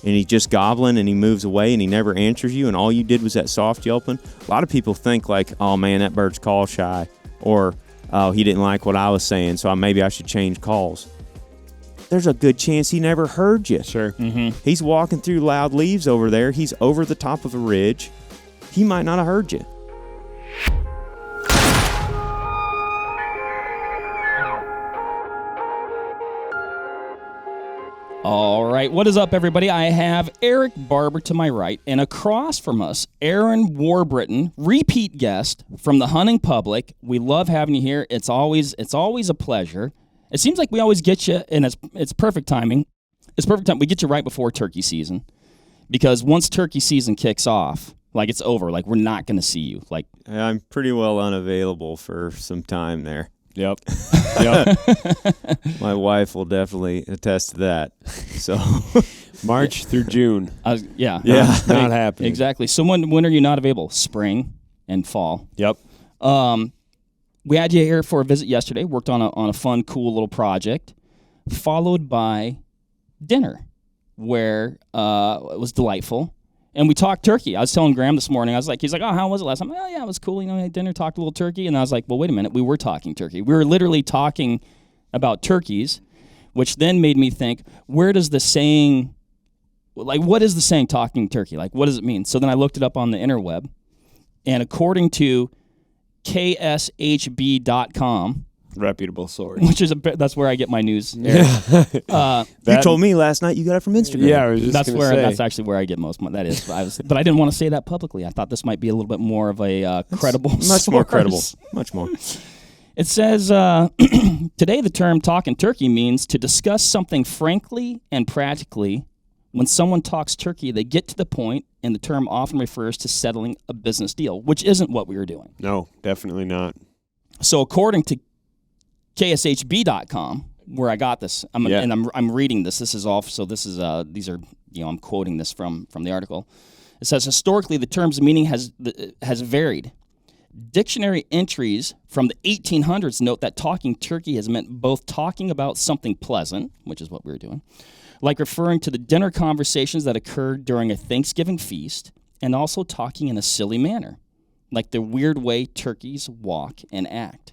and he's just gobbling and he moves away and he never answers you and all you did was that soft yelping, a lot of people think like, oh man, that bird's call shy, or oh, he didn't like what I was saying, so maybe I should change calls. There's a good chance he never heard you. Sure. Mm-hmm. He's walking through loud leaves over there. He's over the top of a ridge. He might not have heard you. All right, what is up, everybody? I have Erik Barber to my right, and across from us, Aaron Warbritton, repeat guest from the hunting public. We love having you here. It's always a pleasure. It seems like we always get you, and it's perfect timing. It's perfect time. We get you right before turkey season, because once turkey season kicks off, like it's over. Like we're not going to see you. Like I'm pretty well unavailable for some time there. Yep. Yep. My wife will definitely attest to that. So March through June. Yeah. Not happening. Exactly. So when are you not available? Spring and fall. Yep. We had you here for a visit yesterday. Worked on a fun, cool little project, followed by dinner, where it was delightful. And we talked turkey. I was telling Graham this morning, he's like, oh, how was it last time? Oh, yeah, it was cool. You know, we had dinner, talked a little turkey. And I was like, well, wait a minute. We were talking turkey. We were literally talking about turkeys, which then made me think, where does the saying, like, what is the saying talking turkey? Like, what does it mean? So then I looked it up on the interweb. And according to kshb.com, reputable source, which is that's where I get my news. Yeah. You told me last night you got it from Instagram. Yeah, I was just that's actually where I get most of my, that is. But I didn't want to say that publicly. I thought this might be a little bit more of a credible much source. more credible. Much more. It says, today the term talking turkey means to discuss something frankly and practically. When someone talks turkey, they get to the point, and the term often refers to settling a business deal, which isn't what we were doing. No, definitely not. So according to kshb.com, where I got this, I'm reading this. This is off. So this is these are I'm quoting this from the article. It says historically the term's meaning has varied. Dictionary entries from the 1800s note that talking turkey has meant both talking about something pleasant, which is what we were doing, like referring to the dinner conversations that occurred during a Thanksgiving feast, and also talking in a silly manner, like the weird way turkeys walk and act,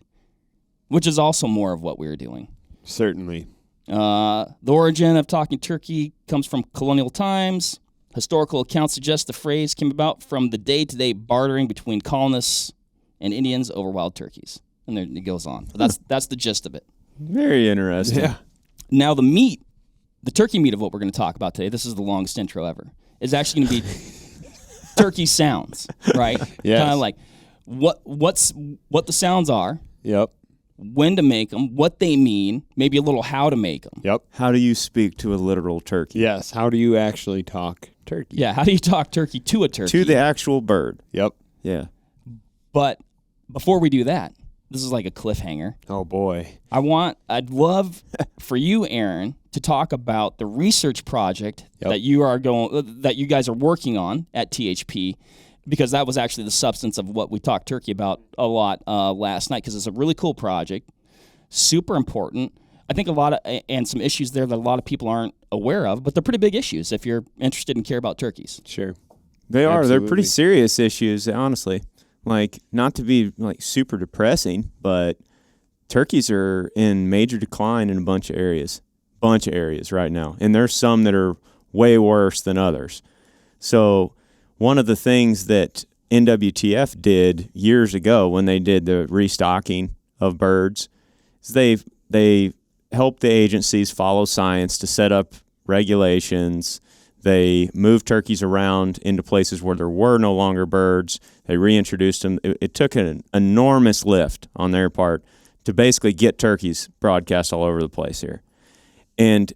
which is also more of what we were doing. Certainly. The origin of talking turkey comes from colonial times. Historical accounts suggest the phrase came about from the day-to-day bartering between colonists and Indians over wild turkeys. And there it goes on. But that's the gist of it. Very interesting. Yeah. Now the turkey meat of what we're going to talk about today, this is the longest intro ever, is actually going to be turkey sounds, right? Yes. Kind of like what the sounds are. Yep. When to make them, what they mean, maybe a little how to make them. Yep. How do you speak to a literal turkey? Yes. How do you actually talk turkey? Yeah, how do you talk turkey to a turkey? To the actual bird. Yep. Yeah. But before we do that, this is like a cliffhanger. Oh, boy. I'd love for you, Aaron, to talk about the research project that you guys are working on at THP, because that was actually the substance of what we talked turkey about a lot last night, because it's a really cool project, super important. I think and some issues there that a lot of people aren't aware of, but they're pretty big issues if you're interested and care about turkeys. Sure. They are. Absolutely. They're pretty serious issues, honestly. Like, not to be like super depressing, but turkeys are in major decline in a bunch of areas right now. And there's some that are way worse than others. So one of the things that NWTF did years ago when they did the restocking of birds is they helped the agencies follow science to set up regulations. They moved turkeys around into places where there were no longer birds. They reintroduced them. It took an enormous lift on their part to basically get turkeys broadcast all over the place here. And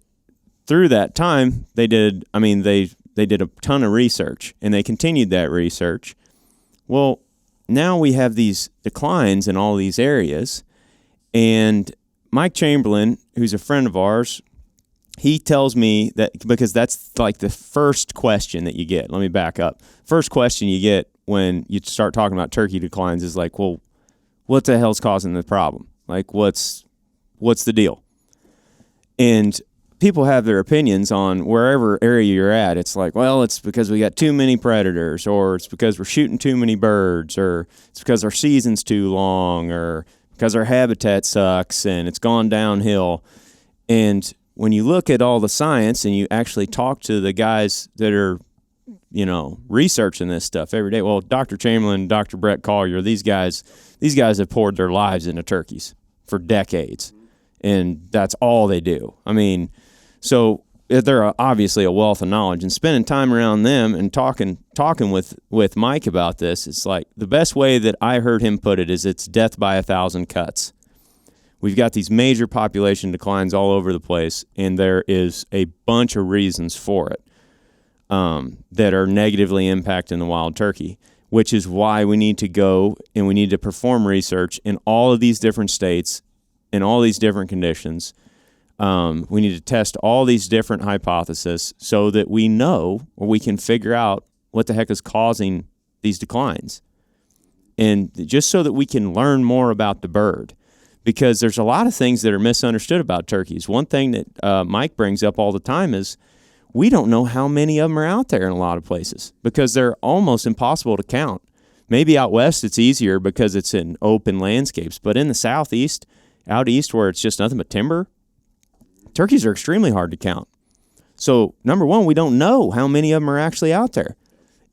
through that time, they did a ton of research, and they continued that research. Well, now we have these declines in all these areas, and Mike Chamberlain, who's a friend of ours, he tells me that, because that's like the first question that you get. Let me back up. First question you get when you start talking about turkey declines is like, well, what the hell's causing the problem? Like, what's the deal? And people have their opinions on wherever area you're at. It's like, well, it's because we got too many predators, or it's because we're shooting too many birds, or it's because our season's too long, or because our habitat sucks and it's gone downhill. And when you look at all the science and you actually talk to the guys that are, researching this stuff every day. Well, Dr. Chamberlain, Dr. Brett Collier, these guys have poured their lives into turkeys for decades, and that's all they do. I mean, so they're obviously a wealth of knowledge, and spending time around them and talking with Mike about this, it's like the best way that I heard him put it is it's death by 1,000 cuts. We've got these major population declines all over the place, and there is a bunch of reasons for it that are negatively impacting the wild turkey, which is why we need to go and we need to perform research in all of these different states, in all these different conditions. We need to test all these different hypotheses so that we know, or we can figure out what the heck is causing these declines. And just so that we can learn more about the bird. Because there's a lot of things that are misunderstood about turkeys. One thing that Mike brings up all the time is we don't know how many of them are out there in a lot of places because they're almost impossible to count. Maybe out west it's easier because it's in open landscapes, but in the southeast, out east where it's just nothing but timber, turkeys are extremely hard to count. So, number one, we don't know how many of them are actually out there.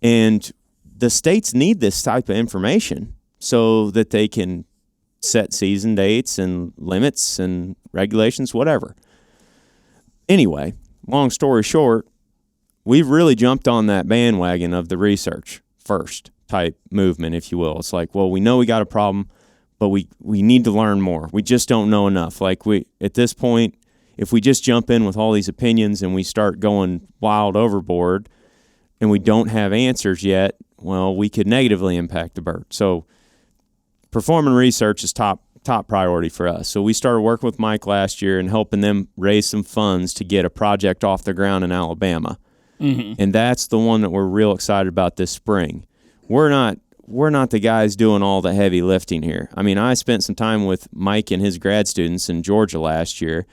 And the states need this type of information so that they can set season dates and limits and regulations, whatever. Anyway, long story short, we've really jumped on that bandwagon of the research first type movement, if you will. It's like, well, we know we got a problem, but we need to learn more. We just don't know enough. Like at this point, if we just jump in with all these opinions and we start going wild overboard and we don't have answers yet, well, we could negatively impact the bird. So performing research is top priority for us. So we started working with Mike last year and helping them raise some funds to get a project off the ground in Alabama. Mm-hmm. And that's the one that we're real excited about this spring. We're not the guys doing all the heavy lifting here. I mean, I spent some time with Mike and his grad students in Georgia last year.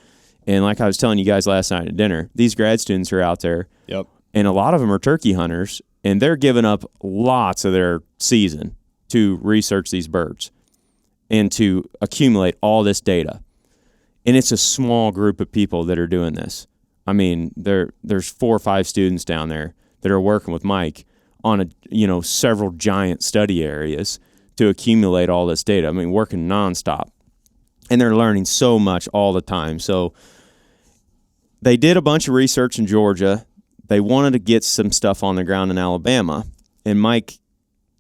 And like I was telling you guys last night at dinner, these grad students are out there. Yep. And a lot of them are turkey hunters, and they're giving up lots of their season to research these birds and to accumulate all this data. And it's a small group of people that are doing this. I mean, there's 4 or 5 students down there that are working with Mike on several giant study areas to accumulate all this data. I mean, working nonstop. And they're learning so much all the time. So they did a bunch of research in Georgia. They wanted to get some stuff on the ground in Alabama. And Mike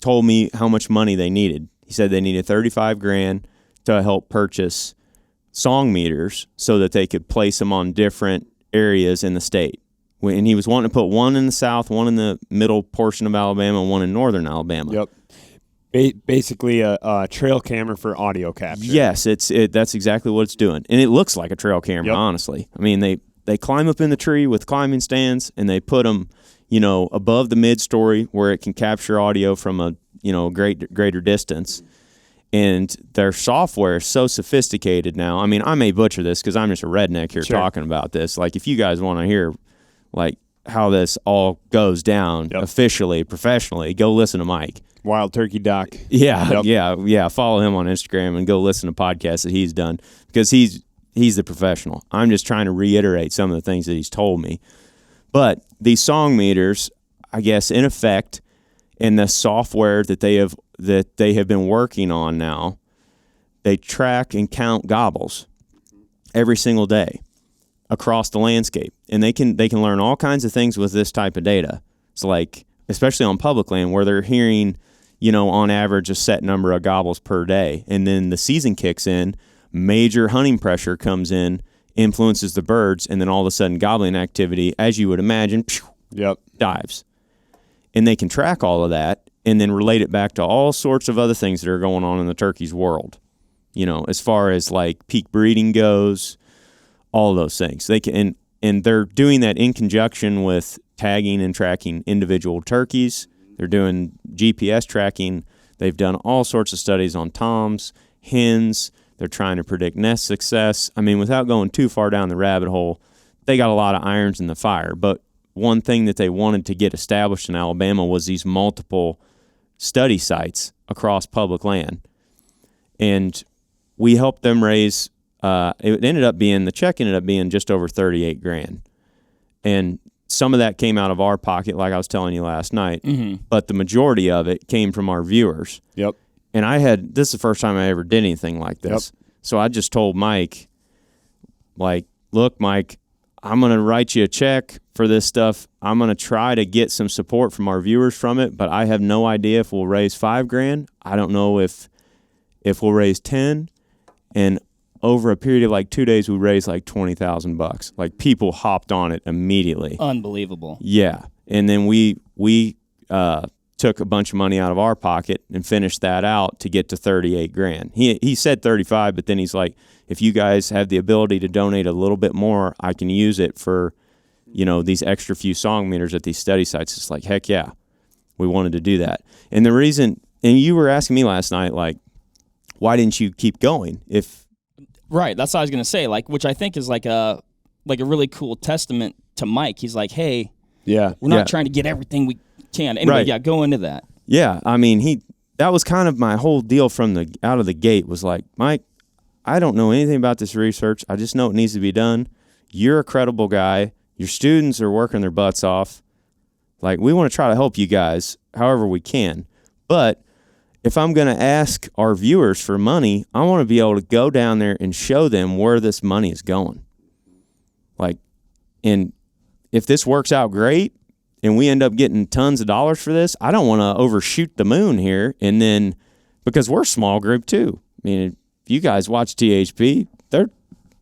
told me how much money they needed. He said they needed $35,000 to help purchase song meters so that they could place them on different areas in the state. And he was wanting to put one in the south, one in the middle portion of Alabama, and one in northern Alabama. Yep. Basically a trail camera for audio capture. Yes, that's exactly what it's doing. And it looks like a trail camera, honestly. I mean, they climb up in the tree with climbing stands, and they put them, above the mid-story where it can capture audio from a, greater distance. And their software is so sophisticated now. I mean, I may butcher this because I'm just a redneck here talking about this. Like, if you guys want to hear, like, how this all goes down officially, professionally, go listen to Mike. Wild Turkey Doc. Yeah. Follow him on Instagram and go listen to podcasts that he's done because he's the professional. I'm just trying to reiterate some of the things that he's told me. But these song meters, I guess, in effect, in the software that they have been working on now, they track and count gobbles every single day across the landscape, and they can learn all kinds of things with this type of data. It's like, especially on public land where they're hearing, on average a set number of gobbles per day, and then the season kicks in, major hunting pressure comes in, influences the birds, and then all of a sudden gobbling activity, as you would imagine, dives. And they can track all of that and then relate it back to all sorts of other things that are going on in the turkey's world. As far as like peak breeding goes, all of those things. They can, and they're doing that in conjunction with tagging and tracking individual turkeys. They're doing GPS tracking. They've done all sorts of studies on toms, hens. They're trying to predict nest success. I mean, without going too far down the rabbit hole, they got a lot of irons in the fire. But one thing that they wanted to get established in Alabama was these multiple study sites across public land. And we helped them raise, the check ended up being just over $38,000. And some of that came out of our pocket, like I was telling you last night, but the majority of it came from our viewers. Yep. And this is the first time I ever did anything like this. Yep. So I just told Mike, like, look, Mike, I'm going to write you a check for this stuff. I'm going to try to get some support from our viewers from it, but I have no idea if we'll raise $5,000. I don't know if we'll raise 10. And over a period of like 2 days, we raised like $20,000. Like, people hopped on it immediately. Unbelievable. Yeah. And then we took a bunch of money out of our pocket and finished that out to get to $38,000. He said 35, but then he's like, if you guys have the ability to donate a little bit more, I can use it for, these extra few song meters at these study sites. It's like, heck yeah, we wanted to do that. And the reason, and you were asking me last night, like, why didn't you keep going? Right, that's what I was gonna say. Like, which I think is like a really cool testament to Mike. He's like, hey, we're not trying to get everything we can. Anyway, right. Go into that. Yeah, I mean, that was kind of my whole deal from out of the gate was like, Mike, I don't know anything about this research. I just know it needs to be done. You're a credible guy. Your students are working their butts off. Like, we want to try to help you guys however we can. But if I'm going to ask our viewers for money, I want to be able to go down there and show them where this money is going. Like, and if this works out great and we end up getting tons of dollars for this, I don't want to overshoot the moon here. And then, because we're a small group too. I mean, if you guys watch THP,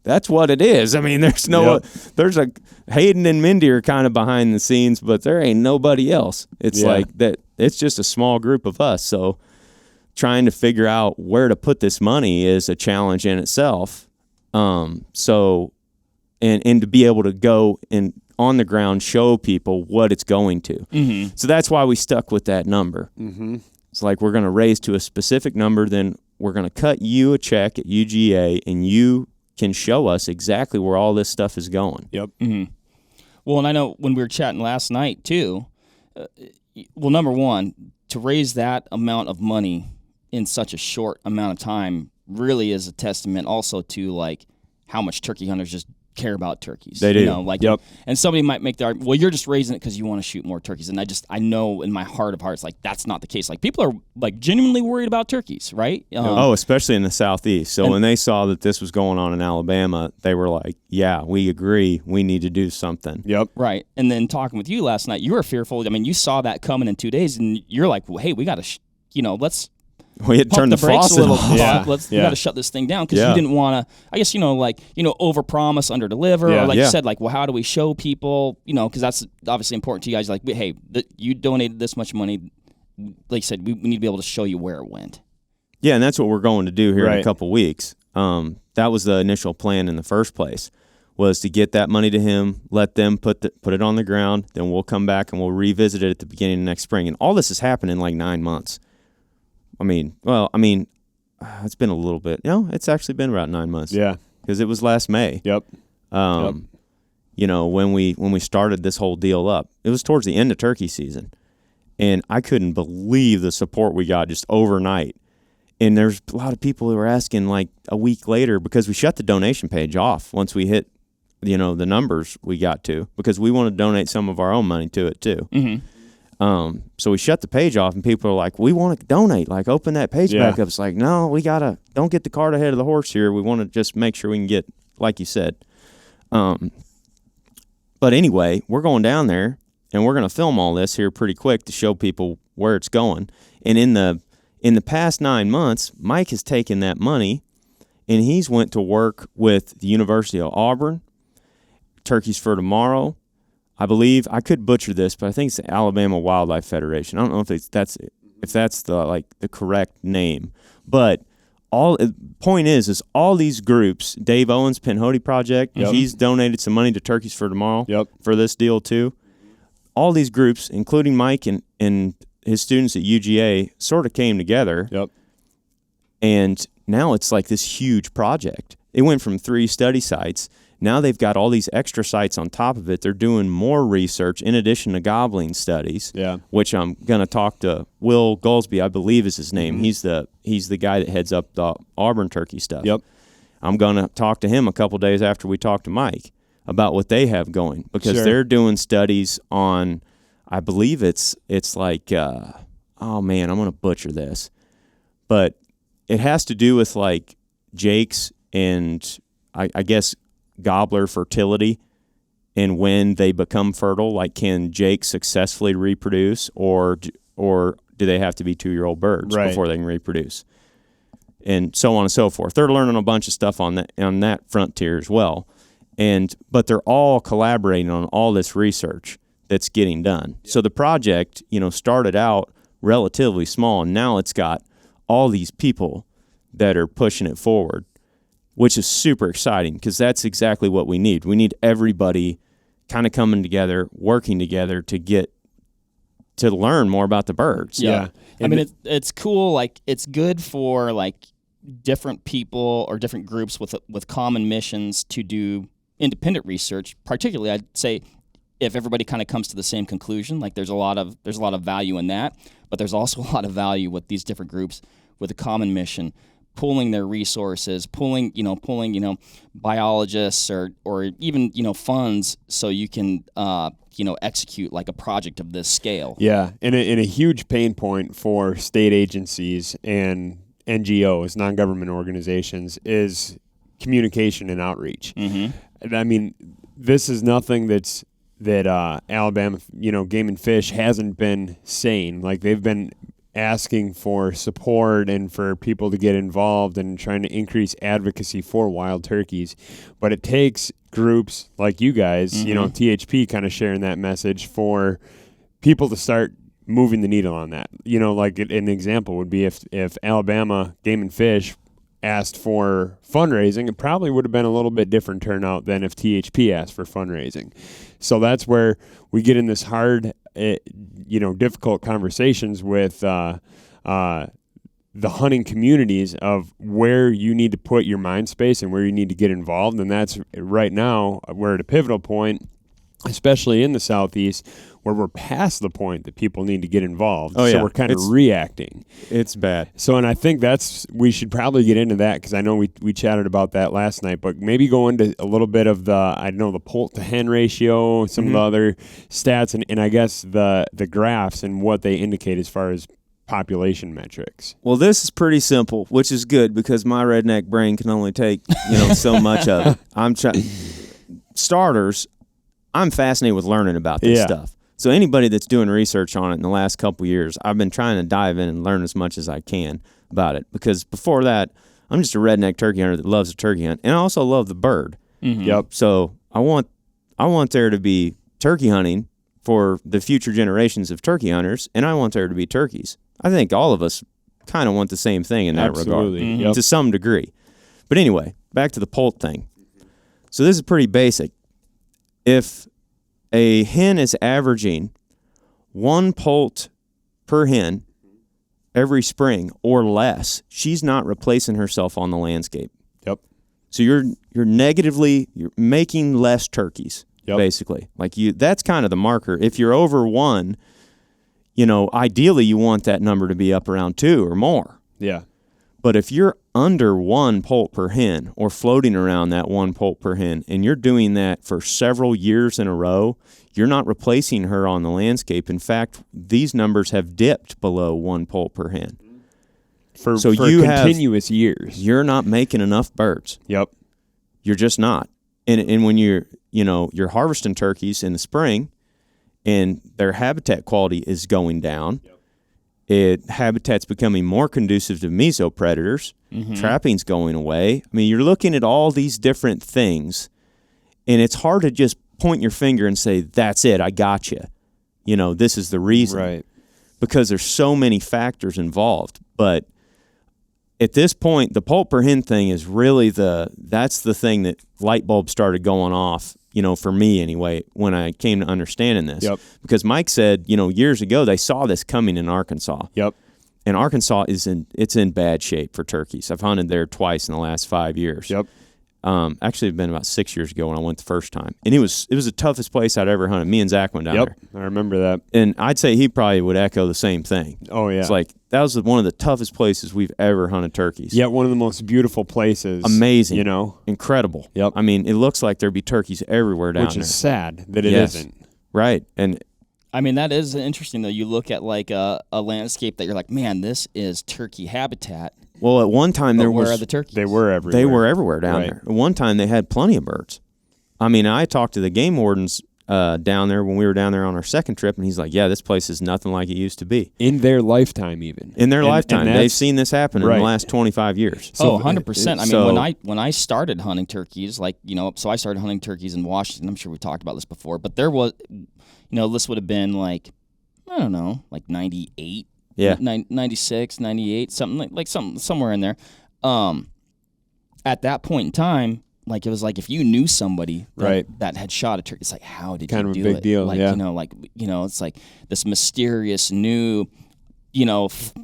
that's what it is. I mean, there's there's Hayden and Mindy are kind of behind the scenes, but there ain't nobody else. It's like that. It's just a small group of us. So trying to figure out where to put this money is a challenge in itself. So to be able to go and on the ground show people what it's going to. Mm-hmm. So that's why we stuck with that number. Mm-hmm. It's like, we're going to raise to a specific number, then we're going to cut you a check at UGA, and you can show us exactly where all this stuff is going. Yep. Mm-hmm. Well, and I know when we were chatting last night too, number one, to raise that amount of money in such a short amount of time really is a testament also to like how much turkey hunters just care about turkeys. They do. And somebody might make the argument, well, you're just raising it because you want to shoot more turkeys. And I know in my heart of hearts, like, that's not the case. Like, people are like genuinely worried about turkeys, right? Especially in the Southeast. So when they saw that this was going on in Alabama, they were like, yeah, we agree. We need to do something. Yep. Right. And then talking with you last night, you were fearful. I mean, you saw that coming in 2 days, and you're like, well, hey, we got to, let's we had to turn the brakes faucet a little. off. We got to shut this thing down because you didn't want to. I guess overpromise, underdeliver, or like you said, like, well, how do we show people? Because that's obviously important to you guys. Like, hey, you donated this much money. Like you said, we need to be able to show you where it went. Yeah, and that's what we're going to do here in a couple weeks. That was the initial plan in the first place, was to get that money to him, let them put it on the ground, then we'll come back and we'll revisit it at the beginning of next spring. And all this has happened in like 9 months. It's been a little bit. It's actually been about 9 months. Yeah. Because it was last May. Yep. When we started this whole deal up, it was towards the end of turkey season. And I couldn't believe the support we got just overnight. And there's a lot of people who were asking like a week later, because we shut the donation page off once we hit, the numbers we got to, because we want to donate some of our own money to it too. Mm-hmm. So we shut the page off, and people are like, we want to donate, like, open that page back up. It's like, no, don't get the cart ahead of the horse here. We want to just make sure we can get, like you said. But anyway, we're going down there, and we're going to film all this here pretty quick to show people where it's going. And in the past 9 months, Mike has taken that money, and he's went to work with the University of Auburn, Turkeys for Tomorrow. I believe, I could butcher this, but I think it's the Alabama Wildlife Federation. I don't know if that's the correct name. But point is all these groups, Dave Owens Pinhoti Project, he's donated some money to Turkeys for Tomorrow for this deal too. All these groups, including Mike and his students at UGA, sort of came together. Yep. And now it's like this huge project. It went from 3 study sites. Now they've got all these extra sites on top of it. They're doing more research in addition to gobbling studies, which I'm going to talk to Will Goldsby, I believe is his name. Mm-hmm. He's the guy that heads up the Auburn turkey stuff. Yep. I'm going to talk to him a couple days after we talk to Mike about what they have going, because they're doing studies on, I believe it's like, oh man, I'm going to butcher this, but it has to do with like jakes and I guess gobbler fertility and when they become fertile. Like, can jakes successfully reproduce, or do they have to be 2-year-old birds before they can reproduce, and so on and so forth. They're learning a bunch of stuff on that frontier as well, but they're all collaborating on all this research that's getting done. So the project, started out relatively small, and now it's got all these people that are pushing it forward, which is super exciting, because that's exactly what we need. We need everybody kind of coming together, working together to learn more about the birds. Yeah. I mean, it's cool. Like, it's good for like different people or different groups with common missions to do independent research. Particularly, I'd say if everybody kind of comes to the same conclusion, like there's a lot of value in that, but there's also a lot of value with these different groups with a common mission, pooling their resources, pulling biologists or even funds, so you can execute like a project of this scale. Yeah, and a huge pain point for state agencies and NGOs, non-government organizations, is communication and outreach. Mm-hmm. I mean, this is nothing that Alabama, Game and Fish hasn't been saying. Like, they've been asking for support and for people to get involved and trying to increase advocacy for wild turkeys. But it takes groups like you guys, THP kind of sharing that message, for people to start moving the needle on that. Like an example would be if Alabama Game and Fish asked for fundraising, it probably would have been a little bit different turnout than if THP asked for fundraising. So that's where we get in this hard, difficult conversations with the hunting communities of where you need to put your mind space and where you need to get involved. And that's right now, we're at a pivotal point, especially in the Southeast, where we're past the point that people need to get involved. So we're kind of reacting. It's bad. So, and I think we should probably get into that, because I know we chatted about that last night, but maybe go into a little bit of the Poult to hen ratio, some of the other stats, and I guess the graphs and what they indicate as far as population metrics. Well, this is pretty simple, which is good, because my redneck brain can only take, so much of it. I'm fascinated with learning about this stuff. So anybody that's doing research on it in the last couple of years, I've been trying to dive in and learn as much as I can about it, because before that, I'm just a redneck turkey hunter that loves a turkey hunt, and I also love the bird. Mm-hmm. Yep. So I want there to be turkey hunting for the future generations of turkey hunters, and I want there to be turkeys. I think all of us kind of want the same thing in that regard, to some degree. But anyway, back to the Poult thing. So this is pretty basic. If a hen is averaging 1 poult per hen every spring or less, she's not replacing herself on the landscape. Yep. So you're making less turkeys, basically. That's kind of the marker. If you're over 1, ideally you want that number to be up around 2 or more. Yeah. But if you're under 1 poult per hen, or floating around that 1 poult per hen, and you're doing that for several years in a row, you're not replacing her on the landscape. In fact, these numbers have dipped below 1 polt per hen. For continuous years. You're not making enough birds. Yep. You're just not. And when you're harvesting turkeys in the spring and their habitat quality is going down, habitat's becoming more conducive to mesopredators, trapping's going away. I mean, you're looking at all these different things, and it's hard to just point your finger and say, that's it, I got you. This is the reason. Right. Because there's so many factors involved. But at this point, the poult per hen thing is really that's the thing that light bulbs started going off, for me anyway, when I came to understanding this. Yep. Because Mike said, years ago, they saw this coming in Arkansas. Yep. And Arkansas it's in bad shape for turkeys. I've hunted there twice in the last 5 years. Yep. Actually, it'd been about 6 years ago when I went the first time, and it was the toughest place I'd ever hunted. Me and Zach went down there. I remember that. And I'd say he probably would echo the same thing. Oh yeah, it's like that was one of the toughest places we've ever hunted turkeys. Yeah, one of the most beautiful places. Amazing, incredible. Yep. I mean, it looks like there'd be turkeys everywhere down there. Which is sad that it isn't. Right, and I mean, that is interesting, though. You look at, like, a landscape that you're like, man, this is turkey habitat. Well, at one time where are the turkeys? They were everywhere. They were everywhere down there. At one time, they had plenty of birds. I mean, I talked to the game wardens down there when we were down there on our second trip, and he's like, yeah, this place is nothing like it used to be. In their lifetime, even. In their lifetime. They've seen this happen in the last 25 years. So, 100%. I mean, when I started hunting turkeys, like, so I started hunting turkeys in Washington. I'm sure we talked about this before, but there was, this would have been like, I don't know, like 98. Yeah. 96, 98, something like somewhere in there. At that point in time, like it was like if you knew somebody that had shot a turkey, it's like, how did you do it? Kind of a big deal, like, yeah. It's like this mysterious new,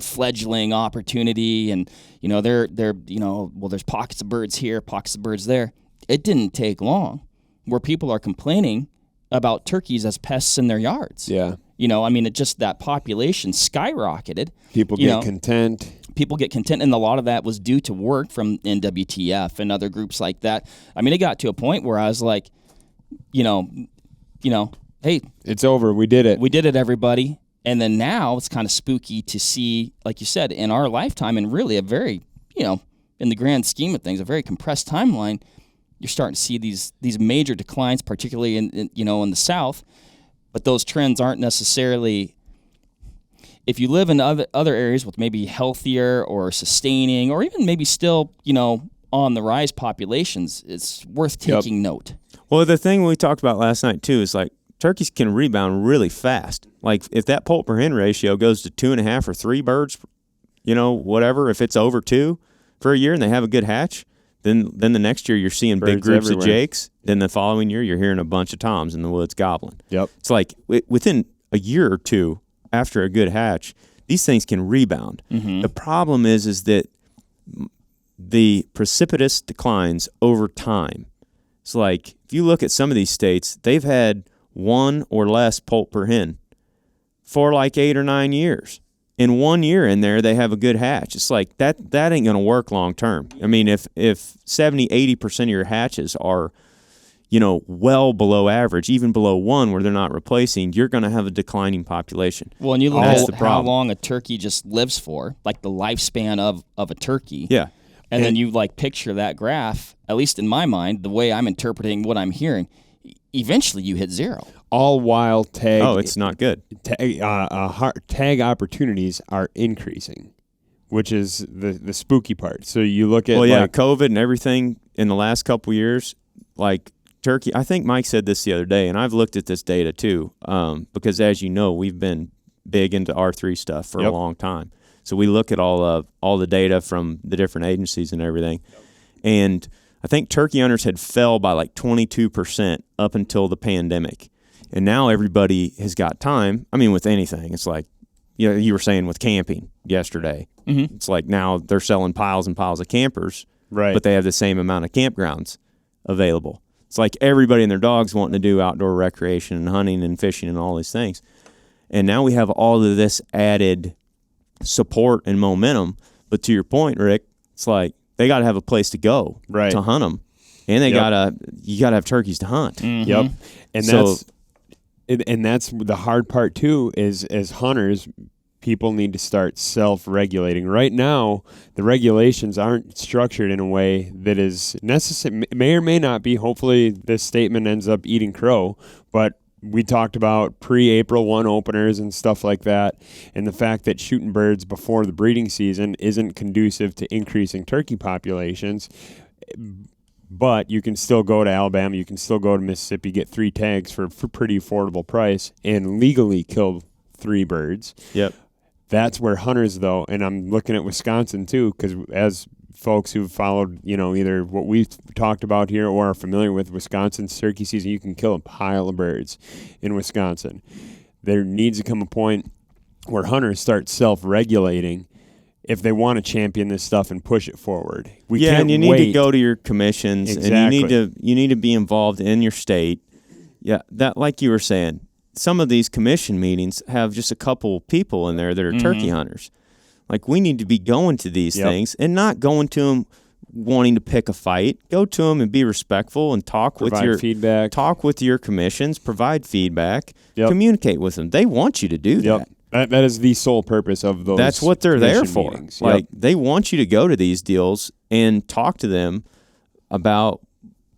fledgling opportunity, and they're there's pockets of birds here, pockets of birds there. It didn't take long where people are complaining about turkeys as pests in their yards. Yeah. It just that population skyrocketed. People get content. People get content, and a lot of that was due to work from NWTF and other groups like that. I mean, it got to a point where I was like, hey, it's over. We did it. We did it, everybody. And then now it's kind of spooky to see, like you said, in our lifetime, and really a very, in the grand scheme of things, a very compressed timeline. You're starting to see these major declines, particularly in the South. But those trends aren't necessarily, if you live in other areas with maybe healthier or sustaining or even maybe still, on the rise populations, it's worth taking note. Well, the thing we talked about last night, too, is like turkeys can rebound really fast. Like if that poult per hen ratio goes to 2.5 or 3 birds, whatever, if it's over 2 for a year and they have a good hatch, then the next year you're seeing birds big groups everywhere. Of jakes. Then the following year you're hearing a bunch of toms in the woods gobbling. Yep. It's like within a year or two after a good hatch, these things can rebound. Mm-hmm. The problem is that the precipitous declines over time. It's like if you look at some of these states, they've had 1 or less poult per hen for like 8 or 9 years. In 1 year in there, they have a good hatch. It's like that ain't going to work long term. I mean, if 70, 80% of your hatches are, well below average, even below 1 where they're not replacing, you're going to have a declining population. Well, and you look at how long a turkey just lives for, like the lifespan of a turkey. Yeah. And then you picture that graph, at least in my mind, the way I'm interpreting what I'm hearing, eventually you hit 0. All while tag. Oh, it's not good. Tag opportunities are increasing, which is the spooky part. So you look at COVID and everything in the last couple of years, like turkey. I think Mike said this the other day, and I've looked at this data too, because as you know, we've been big into R3 stuff for a long time. So we look at all the data from the different agencies and everything, and I think turkey hunters had fell by like 22% up until the pandemic. And now everybody has got time. I mean, with anything, it's like, you were saying with camping yesterday. Mm-hmm. It's like now they're selling piles and piles of campers, right? But they have the same amount of campgrounds available. It's like everybody and their dogs wanting to do outdoor recreation and hunting and fishing and all these things. And now we have all of this added support and momentum. But to your point, Rick, it's like they got to have a place to go to hunt them. And you gotta have turkeys to hunt. Mm-hmm. Yep. And that's the hard part too, is as hunters, people need to start self-regulating. Right now, the regulations aren't structured in a way that is necessary, may or may not be. Hopefully this statement ends up eating crow, but we talked about pre-April 1 openers and stuff like that, and the fact that shooting birds before the breeding season isn't conducive to increasing turkey populations. But you can still go to Alabama, you can still go to Mississippi, get 3 tags for pretty affordable price, and legally kill 3 birds. Yep. That's where hunters, though, and I'm looking at Wisconsin too, because as folks who've followed, either what we've talked about here or are familiar with Wisconsin's turkey season, you can kill a pile of birds in Wisconsin. There needs to come a point where hunters start self-regulating if they want to champion this stuff and push it forward. We yeah, can't and you need wait. to go to your commissions, Exactly. and you need to be involved in your state. Yeah, that like you were saying, some of these commission meetings have just a couple people in there that are turkey hunters. Like, we need to be going to these things and not going to them wanting to pick a fight. Go to them and be respectful and Provide feedback. Talk with your commissions, provide feedback, communicate with them. They want you to do that. That is the sole purpose of those. That's what they're there for. Meetings. Like, they want you to go to these deals and talk to them about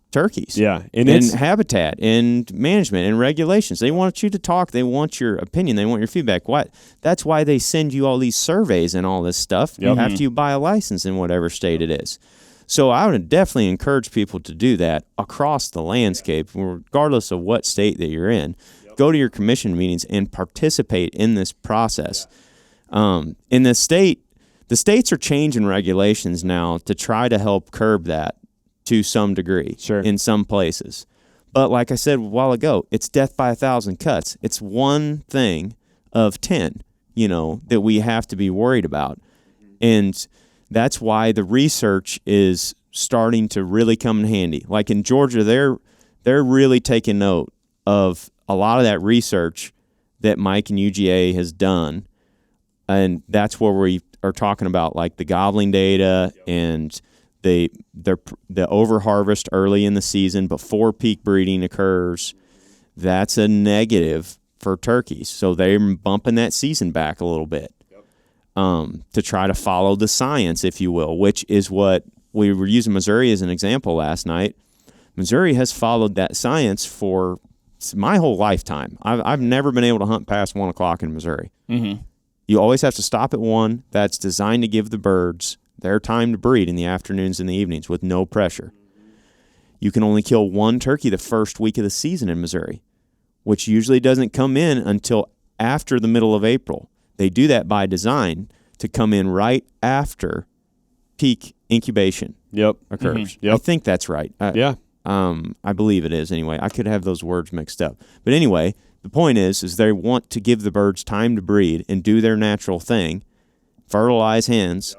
turkeys. Yeah, and habitat and management and regulations. They want you to talk. They want your opinion. They want your feedback. That's why they send you all these surveys and all this stuff after you buy a license in whatever state it is. So I would definitely encourage people to do that across the landscape, regardless of what state that you're in. Go to your commission meetings and participate in this process. In the states are changing regulations now to try to help curb that to some degree in some places. But like I said a while ago, it's death by 1,000 cuts. It's one thing of 10, that we have to be worried about. And that's why the research is starting to really come in handy. Like in Georgia, they're really taking note of a lot of that research that Mike and UGA has done, and that's where we are talking about like the gobbling data and the overharvest early in the season before peak breeding occurs. That's a negative for turkeys, so they're bumping that season back a little bit to try to follow the science, if you will, which is what we were using Missouri as an example last night. Missouri has followed that science for my whole lifetime. I've never been able to hunt past 1 o'clock in Missouri. Mm-hmm. You always have to stop at 1. That's designed to give the birds their time to breed in the afternoons and the evenings with no pressure. You can only kill 1 turkey the first week of the season in Missouri, which usually doesn't come in until after the middle of April. They do that by design to come in right after peak incubation occurs. I think that's right. I believe it is anyway. I could have those words mixed up. But anyway, the point is they want to give the birds time to breed and do their natural thing, fertilize hens,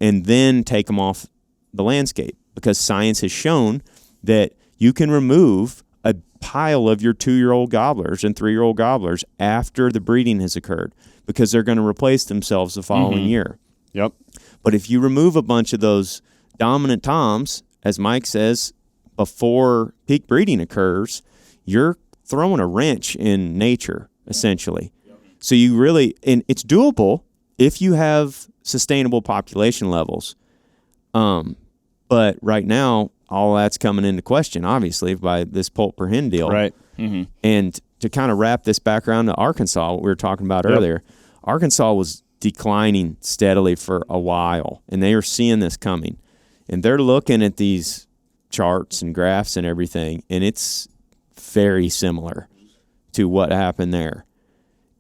and then take them off the landscape, because science has shown that you can remove a pile of your 2-year-old gobblers and 3-year-old gobblers after the breeding has occurred, because they're going to replace themselves the following year. Yep. But if you remove a bunch of those dominant toms, as Mike says, before peak breeding occurs, you're throwing a wrench in nature, essentially. So you really, and it's doable if you have sustainable population levels. But right now, all that's coming into question, obviously, by this poult per hen deal. Right. Mm-hmm. And to kind of wrap this back around to Arkansas, what we were talking about earlier, Arkansas was declining steadily for a while, and they were seeing this coming. And they're looking at these charts and graphs and everything, and it's very similar to what happened there.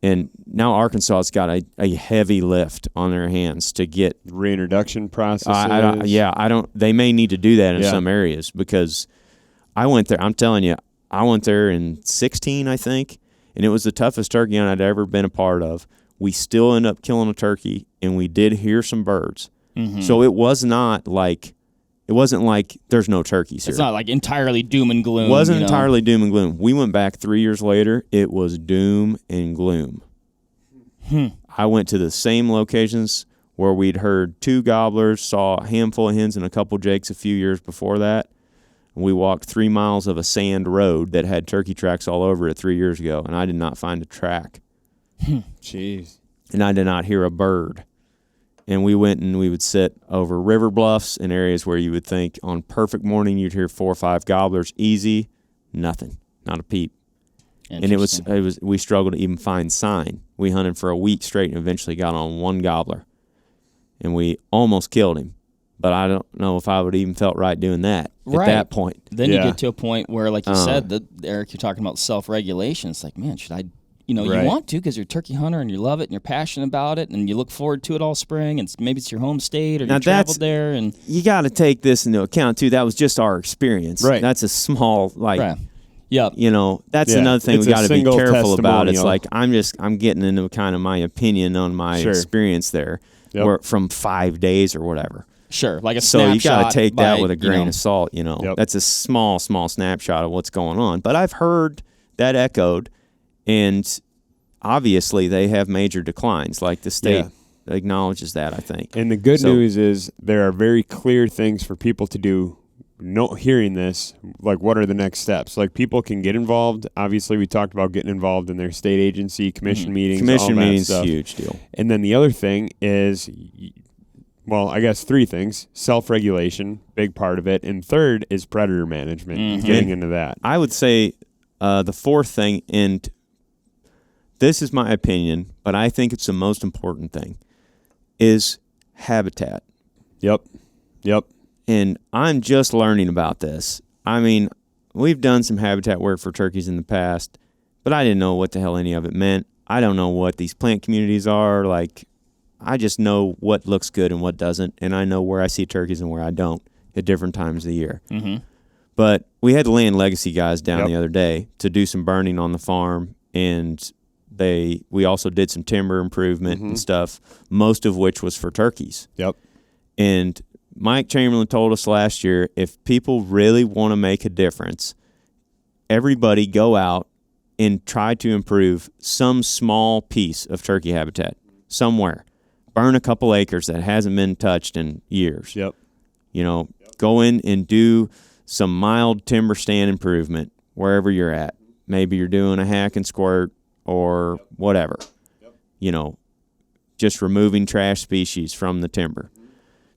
And now Arkansas's got a heavy lift on their hands to get reintroduction processes. They may need to do that in some areas, because I went there. I'm telling you, I went there in 2016, I think, and it was the toughest turkey hunt I'd ever been a part of. We still end up killing a turkey, and we did hear some birds. Mm-hmm. So it wasn't like there's no turkeys here. It's not like entirely doom and gloom. It wasn't entirely doom and gloom. We went back 3 years later. It was doom and gloom. I went to the same locations where we'd heard 2 gobblers, saw a handful of hens and a couple jakes a few years before that. We walked 3 miles of a sand road that had turkey tracks all over it 3 years ago, and I did not find a track. Jeez. And I did not hear a bird. And we went and we would sit over river bluffs in areas where you would think on perfect morning you'd hear 4 or 5 gobblers easy, nothing, not a peep. And it was we struggled to even find sign. We hunted for a week straight and eventually got on 1 gobbler, and we almost killed him. But I don't know if I would even felt right doing that at that point. Then you get to a point where, like you said, Erik, you're talking about self-regulation. It's like, man, should I? You want to because you're a turkey hunter and you love it and you're passionate about it and you look forward to it all spring, and maybe it's your home state or you traveled there. And you got to take this into account too. That was just our experience. Right. That's a small Yep. That's another thing It's we a got to be single careful about. It's testimonial. like I'm getting into kind of my opinion on my Sure. experience there, from 5 days or whatever. Sure, like a So snapshot. you got to take that with a grain of of salt. That's a small snapshot of what's going on. But I've heard that echoed, and obviously they have major declines. Like the state acknowledges that, I think. And the good news is there are very clear things for people to do. Hearing this, like, what are the next steps? Like, people can get involved. Obviously, we talked about getting involved in their state agency, commission meetings, Commission all that meetings, stuff. huge deal. And then the other thing is, well, I guess 3 things. Self-regulation, big part of it. And third is predator management, getting into that. I would say the 4th thing, and this is my opinion, but I think it's the most important thing, is habitat. Yep. And I'm just learning about this. I mean, we've done some habitat work for turkeys in the past, but I didn't know what the hell any of it meant. I don't know what these plant communities are. Like, I just know what looks good and what doesn't, and I know where I see turkeys and where I don't at different times of the year. Mm-hmm. But we had the Land Legacy guys down the other day to do some burning on the farm, and we also did some timber improvement and stuff, most of which was for turkeys. Yep. And Mike Chamberlain told us last year, if people really want to make a difference, everybody go out and try to improve some small piece of turkey habitat somewhere. Burn a couple acres that hasn't been touched in years. Yep. Go in and do some mild timber stand improvement wherever you're at. Maybe you're doing a hack and squirt or whatever. Just removing trash species from the timber.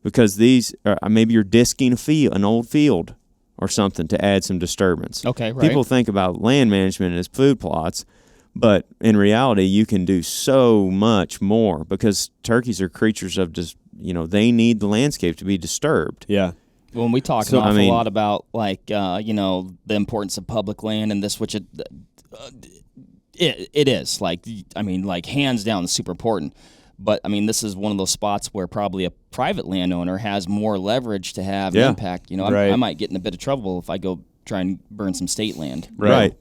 Because these, maybe you're disking an old field or something to add some disturbance. Okay, right. People think about land management as food plots, but in reality, you can do so much more because turkeys are creatures of just, they need the landscape to be disturbed. Yeah. When we talk an awful lot about, like, the importance of public land and this, which it is. Like, hands down, it's super important. But, this is one of those spots where probably a private landowner has more leverage to have an impact. I might get in a bit of trouble if I go try and burn some state land. Right.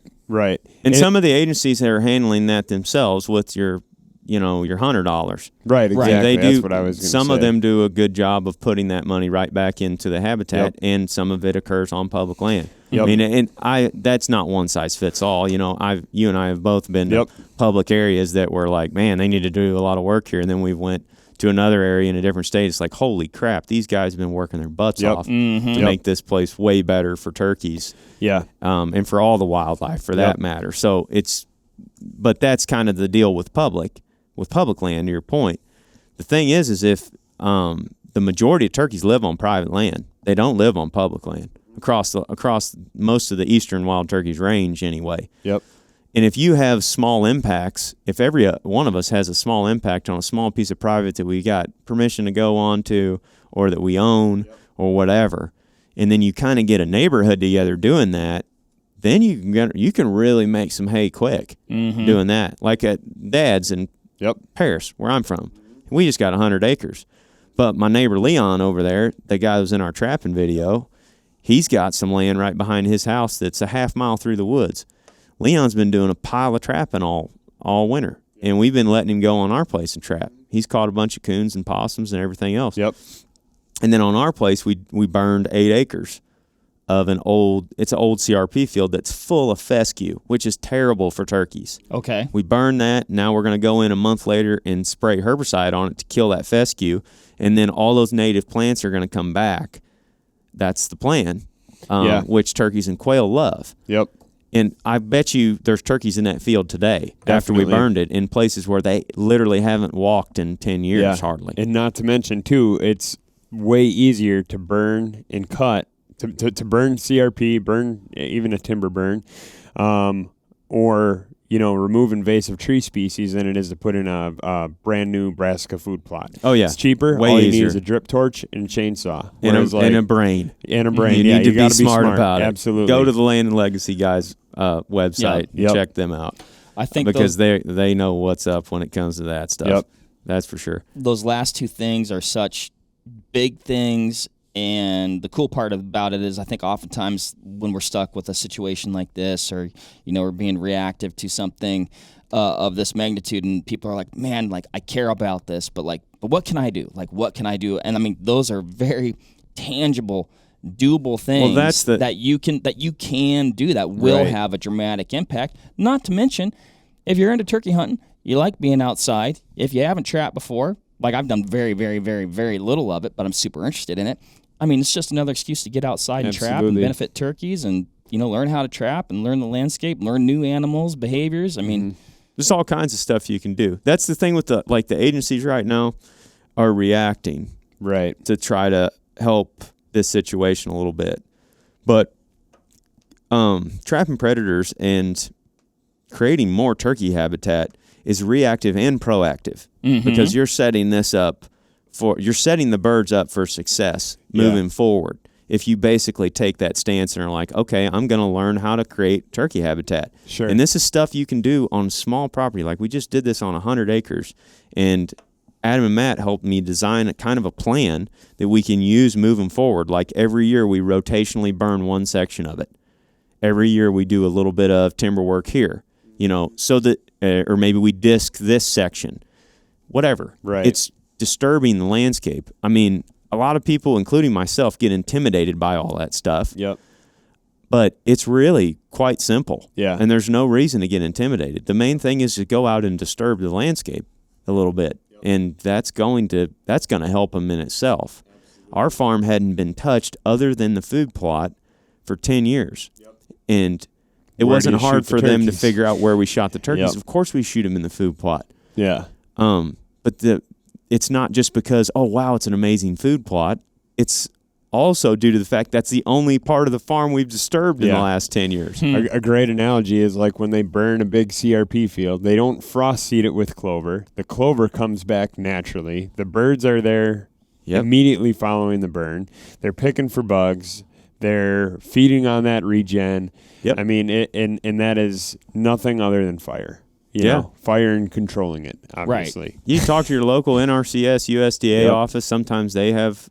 And some of the agencies that are handling that themselves with your $100. Right, exactly. That's what I was going to say. Some of them do a good job of putting that money right back into the habitat, and some of it occurs on public land. Yep. That's not one size fits all. You and I have both been to public areas that were like, man, they need to do a lot of work here, and then we went to another area in a different state. It's like, holy crap, these guys have been working their butts off to make this place way better for turkeys. Yeah. And for all the wildlife, for that matter. So but that's kind of the deal with public land, to your point. The thing is if the majority of turkeys live on private land, they don't live on public land across most of the eastern wild turkeys range anyway. Yep. And if you have small impacts, if every one of us has a small impact on a small piece of private that we got permission to go on to or that we own or whatever, and then you kind of get a neighborhood together doing that, then you can really make some hay quick doing that. Like at Dad's in Paris, where I'm from. We just got 100 acres. But my neighbor Leon over there, the guy who was in our trapping video, he's got some land right behind his house that's a half mile through the woods. Leon's been doing a pile of trapping all winter, and we've been letting him go on our place and trap. He's caught a bunch of coons and possums and everything else. Yep. And then on our place, we burned 8 acres of an old CRP field that's full of fescue, which is terrible for turkeys. Okay. We burned that. Now we're going to go in a month later and spray herbicide on it to kill that fescue, and then all those native plants are going to come back. That's the plan, which turkeys and quail love. Yep. And I bet you there's turkeys in that field today after we Definitely. burned it in places where they literally haven't walked in 10 years hardly. And not to mention, too, it's way easier to burn and cut, to burn CRP, burn even a timber burn, or, remove invasive tree species than it is to put in a brand new brassica food plot. Oh, yeah. It's cheaper. Way All you easier. need is a drip torch and a chainsaw. And a brain. And a brain. You need to be smart about it. Absolutely. Go to the Land and Legacy guys' website and check them out. I think because they know what's up when it comes to that stuff. Yep. That's for sure. Those last two things are such big things And the cool part about it is I think oftentimes when we're stuck with a situation like this, or, we're being reactive to something of this magnitude, and people are like, man, like, I care about this, but what can I do? Like, what can I do? And I mean, those are very tangible, doable things that you can do that will have a dramatic impact. Not to mention, if you're into turkey hunting, you like being outside. If you haven't trapped before, like I've done very, very, very, very little of it, but I'm super interested in it. I mean, it's just another excuse to get outside and trap and benefit turkeys and, learn how to trap and learn the landscape, learn new animals, behaviors. I mean, there's all kinds of stuff you can do. That's the thing with the agencies right now are reacting to try to help this situation a little bit. But trapping predators and creating more turkey habitat is reactive and proactive because you're setting the birds up for success moving forward. If you basically take that stance and are like, okay, I'm going to learn how to create turkey habitat. Sure. And this is stuff you can do on small property. Like we just did this on 100 acres, and Adam and Matt helped me design a kind of a plan that we can use moving forward. Like every year we rotationally burn one section of it. Every year we do a little bit of timber work here, so that, or maybe we disc this section, whatever. Right. It's disturbing the landscape. I mean, a lot of people, including myself, get intimidated by all that stuff. Yep. But it's really quite simple. Yeah. And there's no reason to get intimidated. The main thing is to go out and disturb the landscape a little bit. Yep. And that's going to help them in itself. Absolutely. Our farm hadn't been touched other than the food plot for 10 years. Yep. And it wasn't hard for them to figure out where we shot the turkeys. Yep. Of course we shoot them in the food plot. Yeah. But it's not just because, oh, wow, it's an amazing food plot. It's also due to the fact that's the only part of the farm we've disturbed in the last 10 years. A great analogy is like when they burn a big CRP field, they don't frost seed it with clover. The clover comes back naturally. The birds are there immediately following the burn. They're picking for bugs. They're feeding on that regen. Yep. I mean, and that is nothing other than fire. You know, fire and controlling it, obviously. Right. You talk to your local NRCS, USDA office. Sometimes they have,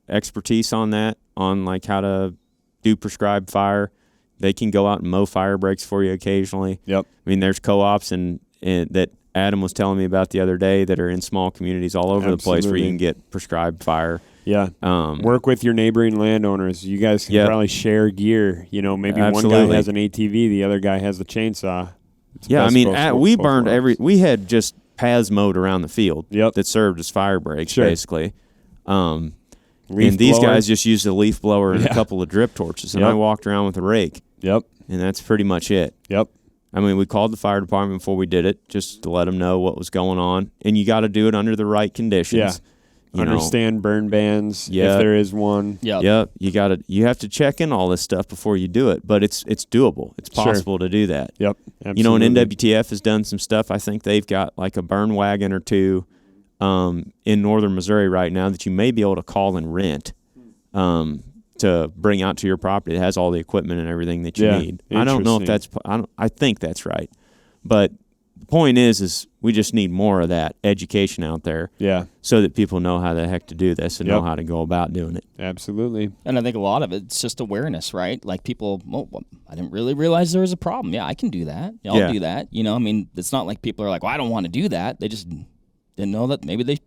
expertise on that, on like how to do prescribed fire. They can go out and mow fire breaks for you occasionally. Yep. I mean, there's co-ops and that Adam was telling me about the other day that are in small communities all over the place where you can get prescribed fire. Yeah. Work with your neighboring landowners. You guys can probably share gear. Maybe one guy has an ATV, the other guy has the chainsaw. I mean, we burned we had just paths mowed around the field that served as fire breaks, basically. And these guys just used a leaf blower and a couple of drip torches, and I walked around with a rake. Yep. And that's pretty much it. Yep. I mean, we called the fire department before we did it, just to let them know what was going on. And you got to do it under the right conditions. Yeah. Understand burn bans if there is one. Yep. You have to check in all this stuff before you do it, but it's doable. It's possible to do that. Yep. Absolutely. And NWTF has done some stuff. I think they've got like a burn wagon or two in northern Missouri right now that you may be able to call and rent to bring out to your property. It has all the equipment and everything that you need. I don't know if that's I think that's right. But the point is we just need more of that education out there so that people know how the heck to do this and know how to go about doing it. Absolutely. And I think a lot of it's just awareness, right? Like people, I didn't really realize there was a problem. Yeah, I can do that. I'll do that. I mean, it's not like people are like, well, I don't want to do that. They just didn't know that maybe they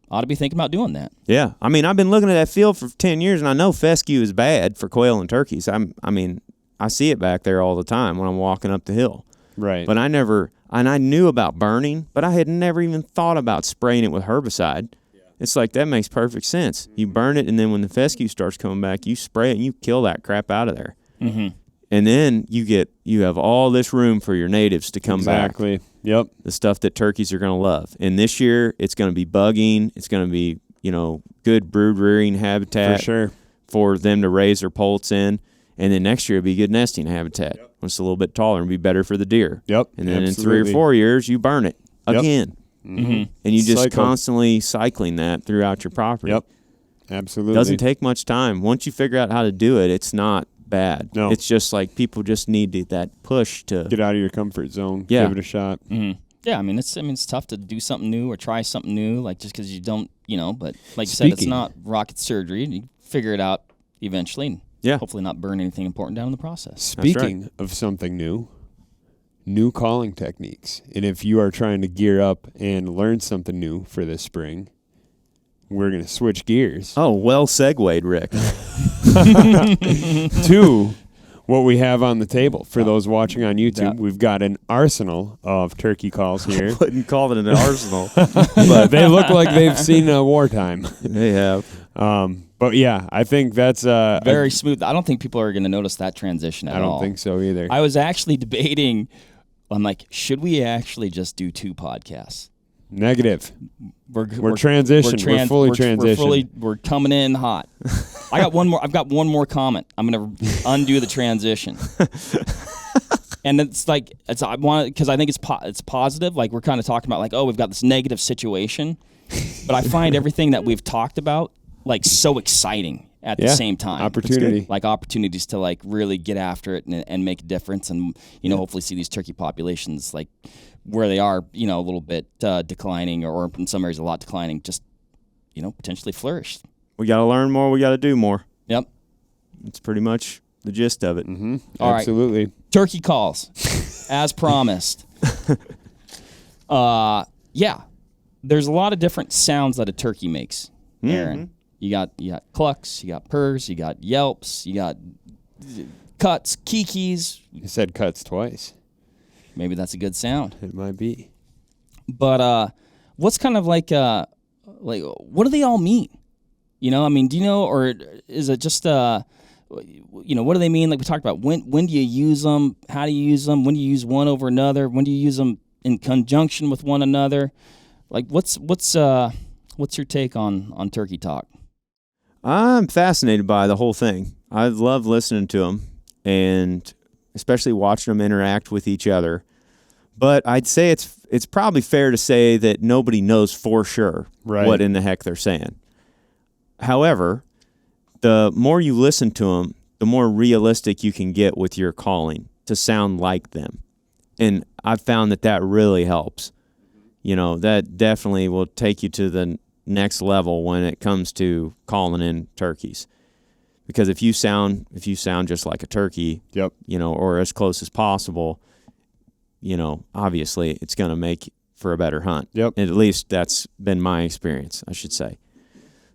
ought to be thinking about doing that. Yeah. I mean, I've been looking at that field for 10 years, and I know fescue is bad for quail and turkeys. I see it back there all the time when I'm walking up the hill. Right. But I knew about burning, but I had never even thought about spraying it with herbicide. Yeah. It's like, that makes perfect sense. You burn it, and then when the fescue starts coming back, you spray it, and you kill that crap out of there. Mm-hmm. And then you have all this room for your natives to come back. Exactly. Yep. The stuff that turkeys are going to love. And this year, it's going to be bugging. It's going to be, good brood rearing habitat for them to raise their poults in. And then next year, it'll be good nesting habitat. Yep. When it's a little bit taller and be better for the deer. Yep. And then in 3 or 4 years, you burn it again. Mm-hmm. And you just constantly cycling that throughout your property. Yep. Absolutely. Doesn't take much time. Once you figure out how to do it, it's not bad. No. It's just like people just need that push to get out of your comfort zone. Yeah. Give it a shot. Mm-hmm. Yeah, it's tough to do something new or try something new, like just because you don't, but like you said, it's not rocket surgery. You figure it out eventually. And Yeah. hopefully not burn anything important down in the process. Speaking of something new calling techniques. And if you are trying to gear up and learn something new for this spring, we're going to switch gears Oh, well segued, Rick. to what we have on the table. For those watching on YouTube, Yeah. we've got an arsenal of turkey calls here. Wouldn't call it an arsenal. But they look like they've seen wartime. They have. But yeah, I think that's Very smooth. I don't think people are going to notice that transition at I all. don't think so either. I was actually debating. I'm like, should we actually just do 2 podcasts? Negative. We're transitioned. We're fully transitioned. We're coming in hot. I got one more. I've got one more comment. I'm going to undo the transition. And it's like I want because I think it's positive. Like we're kind of talking about like, oh, we've got this negative situation, but I find everything that we've talked about like so exciting at the same time. Opportunity. Like opportunities to like really get after it and make a difference, and hopefully see these turkey populations like where they are, a little bit declining, or in some areas a lot declining, just potentially flourish. We got to learn more. We got to do more. Yep. It's pretty much the gist of it. Mm-hmm. All Absolutely. Right. Turkey calls, as promised. Yeah, there's a lot of different sounds that a turkey makes, Aaron. Mm-hmm. You got clucks, you got purrs, you got yelps, you got cuts, kikis. You said cuts twice. Maybe that's a good sound. It might be. But what's kind of like what do they all mean? Do you know, or is it just what do they mean? Like we talked about, when do you use them? How do you use them? When do you use one over another? When do you use them in conjunction with one another? Like what's your take on turkey talk? I'm fascinated by the whole thing. I love listening to them, and especially watching them interact with each other. But I'd say it's probably fair to say that nobody knows for sure what in the heck they're saying. However, the more you listen to them, the more realistic you can get with your calling to sound like them. And I've found that really helps. That definitely will take you to the next level when it comes to calling in turkeys. Because if you sound just like a turkey, yep, or as close as possible, obviously it's going to make for a better hunt. Yep. And at least that's been my experience, I should say.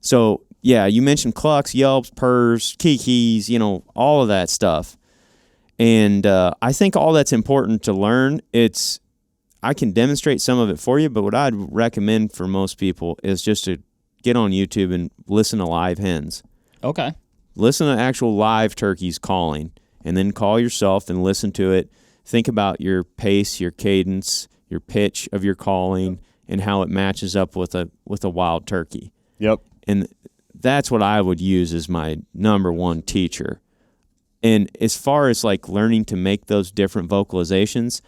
So, yeah, you mentioned clucks, yelps, purrs, kikis, all of that stuff. And I think all that's important to learn. I can demonstrate some of it for you, but what I'd recommend for most people is just to get on YouTube and listen to live hens. Okay. Listen to actual live turkeys calling, and then call yourself and listen to it. Think about your pace, your cadence, your pitch of your calling, and how it matches up with a wild turkey. Yep. And that's what I would use as my number one teacher. And as far as like learning to make those different vocalizations,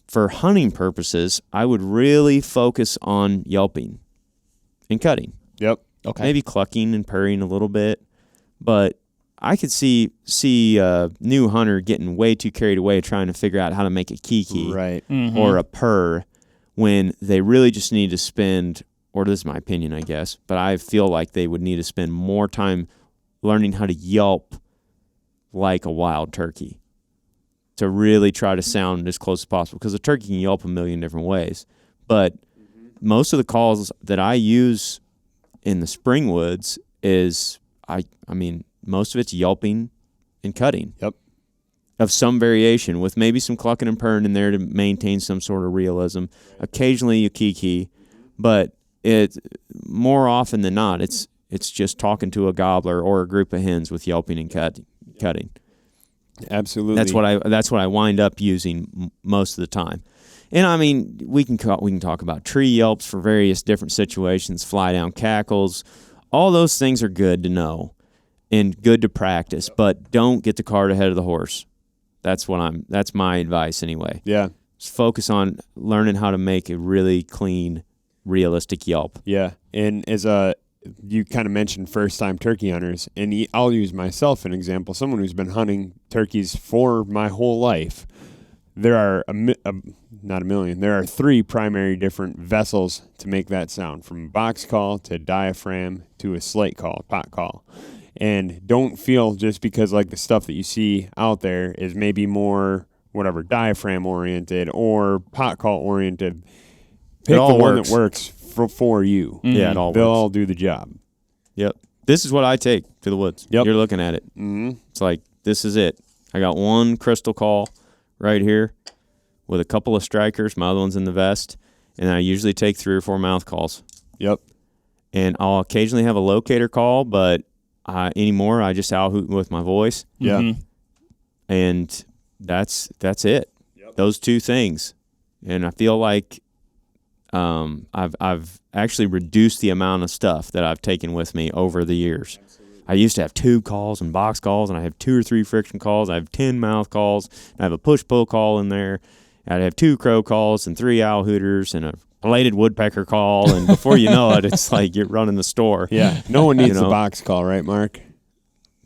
for hunting purposes, I would really focus on yelping and cutting. Yep. Okay. Maybe clucking and purring a little bit. But I could see a new hunter getting way too carried away trying to figure out how to make a kiki or a purr when they really just need to spend, or this is my opinion, I guess, but I feel like they would need to spend more time learning how to yelp like a wild turkey to really try to sound as close as possible, because a turkey can yelp a million different ways. But most of the calls that I use in the spring woods is, I mean, most of it's yelping and cutting. Yep. Of some variation, with maybe some clucking and purring in there to maintain some sort of realism. Occasionally a kiki, but it more often than not, it's just talking to a gobbler or a group of hens with yelping and cutting. Absolutely. That's what I wind up using most of the time. And I mean, we can talk about tree yelps for various different situations, fly down cackles. All those things are good to know and good to practice, but don't get the cart ahead of the horse. That's my advice anyway. Yeah. Just focus on learning how to make a really clean, realistic yelp. Yeah. And as you kind of mentioned first-time turkey hunters, and I'll use myself an example, someone who's been hunting turkeys for my whole life. There are not a million. There are 3 primary different vessels to make that sound, from box call to diaphragm to a slate call, pot call. And don't feel just because like the stuff that you see out there is maybe more whatever diaphragm oriented or pot call oriented. Pick the one that works for you. Mm-hmm. Yeah, it all They'll works. all do the job. Yep. This is what I take to the woods. Yep. You're looking at it. Mm-hmm. It's like, this is it. I got one crystal call right here with a couple of strikers. My other one's in the vest. And I usually take 3 or 4 mouth calls. Yep. And I'll occasionally have a locator call, but anymore I just out hooting with my voice. Yeah. Mm-hmm. And that's it. Yep. Those 2 things. And I feel like I've actually reduced the amount of stuff that I've taken with me over the years. Absolutely. I used to have 2 calls and box calls, and I have 2 or 3 friction calls. I have 10 mouth calls. I have a push-pull call in there. I'd have 2 crow calls and 3 owl hooters and a belated woodpecker call. And before you know it, it's like you're running the store. Yeah. No one needs a box call, right, Mark?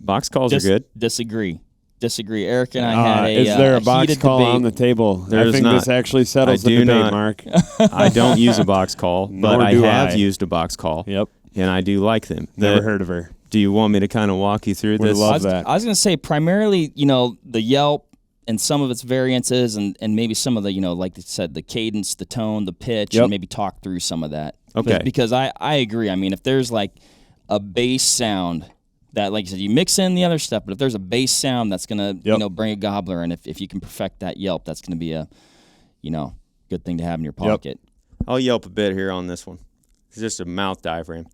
Box calls are good. Disagree. Erik and I had a is there a box call debate on the table? There I is think not. this actually settles the debate, not. Mark. I don't use a box call, but I have I. used a box call. Yep. And I do like them. Never heard of her. Do you want me to kind of walk you through Would this? love that. I was going to say primarily, the Yelp and some of its variances and maybe some of the, like they said, the cadence, the tone, the pitch, and maybe talk through some of that. Okay. Because I agree. I mean, if there's like a bass sound that, like you said, you mix in the other stuff, but if there's a bass sound that's going to, bring a gobbler, and if you can perfect that Yelp, that's going to be a, good thing to have in your pocket. I'll yelp a bit here on this one. It's just a mouth diaphragm.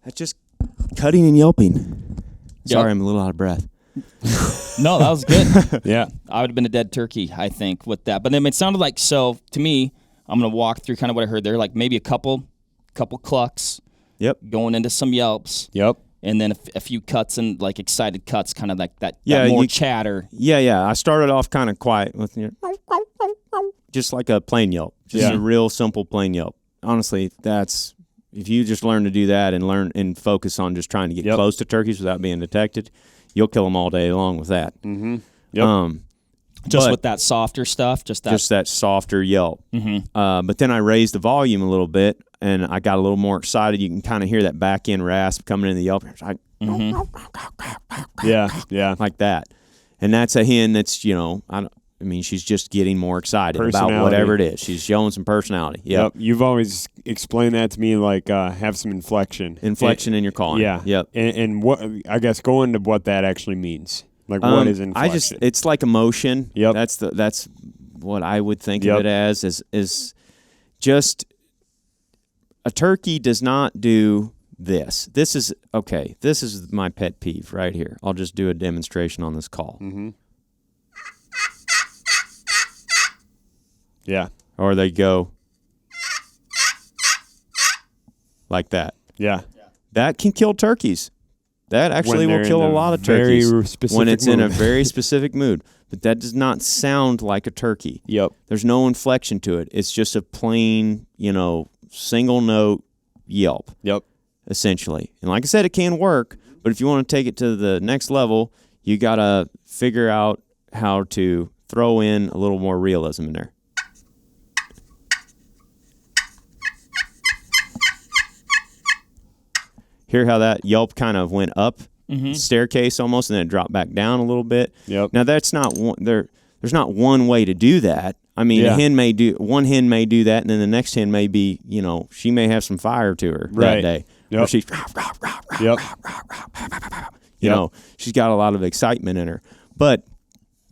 That's just cutting and yelping. Sorry, I'm a little out of breath. No, that was good. Yeah. I would have been a dead turkey, I think, with that. But it sounded like, so to me, I'm going to walk through kind of what I heard there, like maybe a couple clucks. Yep. Going into some yelps. Yep. And then a few cuts and like excited cuts, kind of like that Yeah, chatter. Yeah. I started off kind of quiet with just like a plain yelp. Just a real simple plain yelp. Honestly, that's... If you just learn to do that and learn and focus on just trying to get close to turkeys without being detected, you'll kill them all day long with that. Mm-hmm. Yep. Just with that softer stuff, just that softer yelp. Mm-hmm. But then I raised the volume a little bit, and I got a little more excited. You can kind of hear that back end rasp coming in the yelp. It's like, yeah, like that. And that's a hen that's she's just getting more excited about whatever it is. She's showing some personality. Yep. You've always explained that to me, like have some inflection. Inflection in your calling. Yeah. Yep. And what, I guess, go into what that actually means. Like, what is inflection? It's like emotion. Yep. That's what I would think of it as, is just a turkey does not do this. This is my pet peeve right here. I'll just do a demonstration on this call. Mm-hmm. Yeah. Or they go like that. Yeah. That can kill turkeys. That actually will kill a lot of turkeys when it's in a very specific mood. But that does not sound like a turkey. Yep. There's no inflection to it. It's just a plain, single note yelp. Yep. Essentially. And like I said, it can work, but if you want to take it to the next level, you got to figure out how to throw in a little more realism in there. Hear how that yelp kind of went up staircase almost, and then it dropped back down a little bit. Yep. Now that's not one. There's not one way to do that. I mean, one hen may do that, and then the next hen may be, she may have some fire to her that day. Yep. Or she's, she's got a lot of excitement in her. But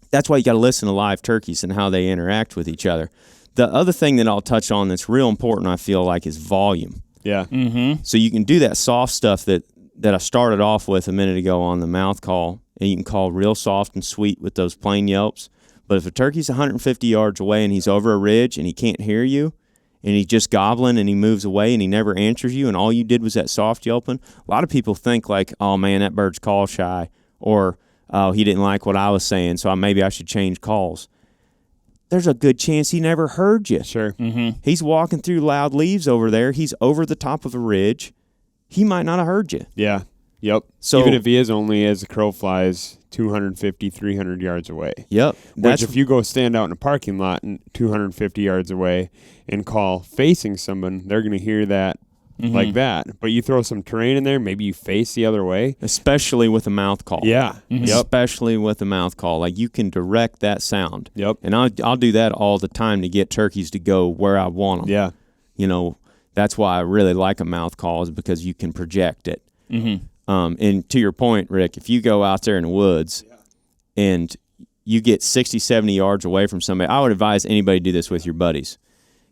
that's why you got to listen to live turkeys and how they interact with each other. The other thing that I'll touch on that's real important, I feel like, is volume. Yeah. Mm-hmm. So you can do that soft stuff that I started off with a minute ago on the mouth call, and you can call real soft and sweet with those plain yelps. But if a turkey's 150 yards away and he's over a ridge and he can't hear you, and he's just gobbling and he moves away and he never answers you, and all you did was that soft yelping, a lot of people think like, oh man, that bird's call shy, or oh, he didn't like what I was saying, so maybe I should change calls. there's a good chance he never heard you. Sure. Mm-hmm. He's walking through loud leaves over there. He's over the top of a ridge. He might not have heard you. Yeah. Yep. So even if he is only, as the crow flies, 250, 300 yards away. Yep. Which if you go stand out in a parking lot and 250 yards away and call facing someone, they're going to hear that like that. But you throw some terrain in there, maybe you face the other way. especially with a mouth call. Yeah. Yep. Especially with a mouth call. Like, you can direct that sound. Yep. And I'll do that all the time to get turkeys to go where I want them. Yeah. You know, that's why I really like a mouth call, is because you can project it. Mm-hmm. And to your point, Rick, if you go out there in the woods and you get 60, 70 yards away from somebody, I would advise anybody to do this with your buddies.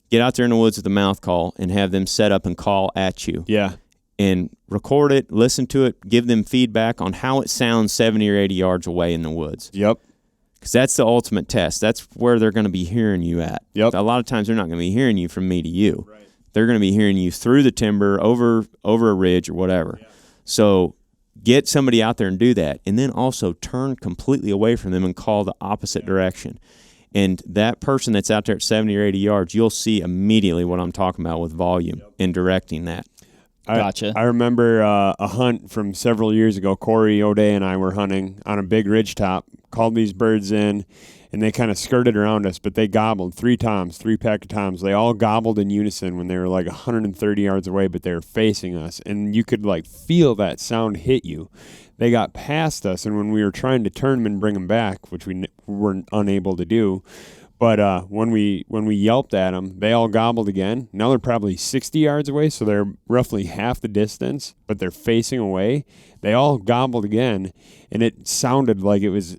Get out there in the woods with a mouth call and have them set up and call at you. Yeah. And record it, listen to it, give them feedback on how it sounds 70 or 80 yards away in the woods. Yep. Because that's the ultimate test. That's where they're going to be hearing you at. Yep. A lot of times they're not going to be hearing you from me to you. Right. They're going to be hearing you through the timber, over a ridge or whatever. Yeah. So get somebody out there and do that. And then also turn completely away from them and call the opposite direction. And that person that's out there at 70 or 80 yards, you'll see immediately what I'm talking about with volume and directing that. Gotcha. I remember a hunt from several years ago. Corey O'Day and I were hunting on a big ridge top, called these birds in, and they kind of skirted around us, but they gobbled 3 toms, 3 pack of toms. They all gobbled in unison when they were like 130 yards away, but they were facing us, and you could like feel that sound hit you. They got past us, and when we were trying to turn them and bring them back, which we were unable to do, but when we yelped at them, they all gobbled again. Now they're probably 60 yards away, so they're roughly half the distance, but they're facing away. They all gobbled again, and it sounded like it was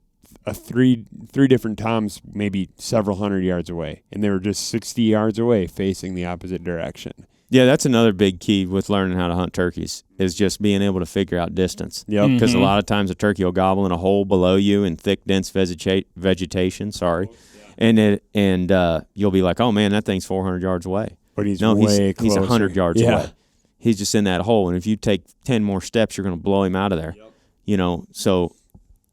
three different toms, maybe several hundred yards away, and they were just 60 yards away, facing the opposite direction. Yeah, that's another big key with learning how to hunt turkeys, is just being able to figure out distance. Yep. Because a lot of times a turkey will gobble in a hole below you in thick, dense vegetation. And you'll be like, oh man, that thing's 400 yards away. But he's way closer. He's 100 yards Yeah. away. He's just in that hole, and if you take 10 more steps, you're going to blow him out of there. Yep. You know, so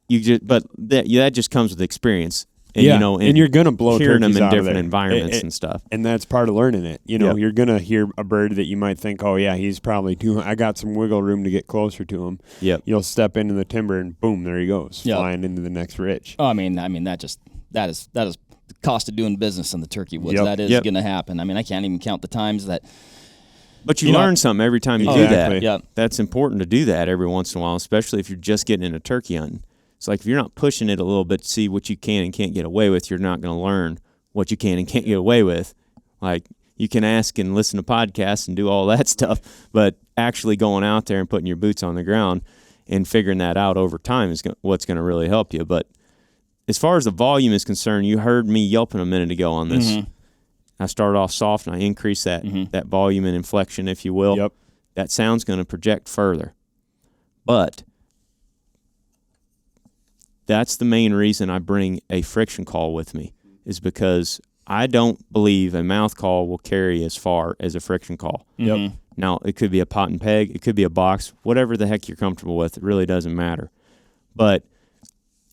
that just comes with experience. And, yeah, you know, and you're going to blow hearing them turkeys in out of different there. environments and stuff. And that's part of learning it. You know, Yep. You're going to hear a bird that you might think, oh, yeah, he's probably I got some wiggle room to get closer to him. Yep. You'll step into the timber and boom, there he goes, Yep. flying into the next ridge. Oh, I mean that is the cost of doing business in the turkey woods. Yep. That is going to happen. I mean, I can't even count the times that. But you learn something every time you do Exactly. that. Yeah. That's important to do that every once in a while, especially if you're just getting into turkey hunting. It's like if you're not pushing it a little bit to see what you can and can't get away with, you're not going to learn what you can and can't get away with. Like, you can ask and listen to podcasts and do all that stuff, but actually going out there and putting your boots on the ground and figuring that out over time is what's going to really help you. But as far as the volume is concerned, you heard me yelping a minute ago on this. Mm-hmm. I started off soft and I increased that volume and inflection, if you will. Yep. That sound's going to project further. But that's the main reason I bring a friction call with me, is because I don't believe a mouth call will carry as far as a friction call. Yep. Now, it could be a pot and peg, it could be a box, whatever the heck you're comfortable with, it really doesn't matter. But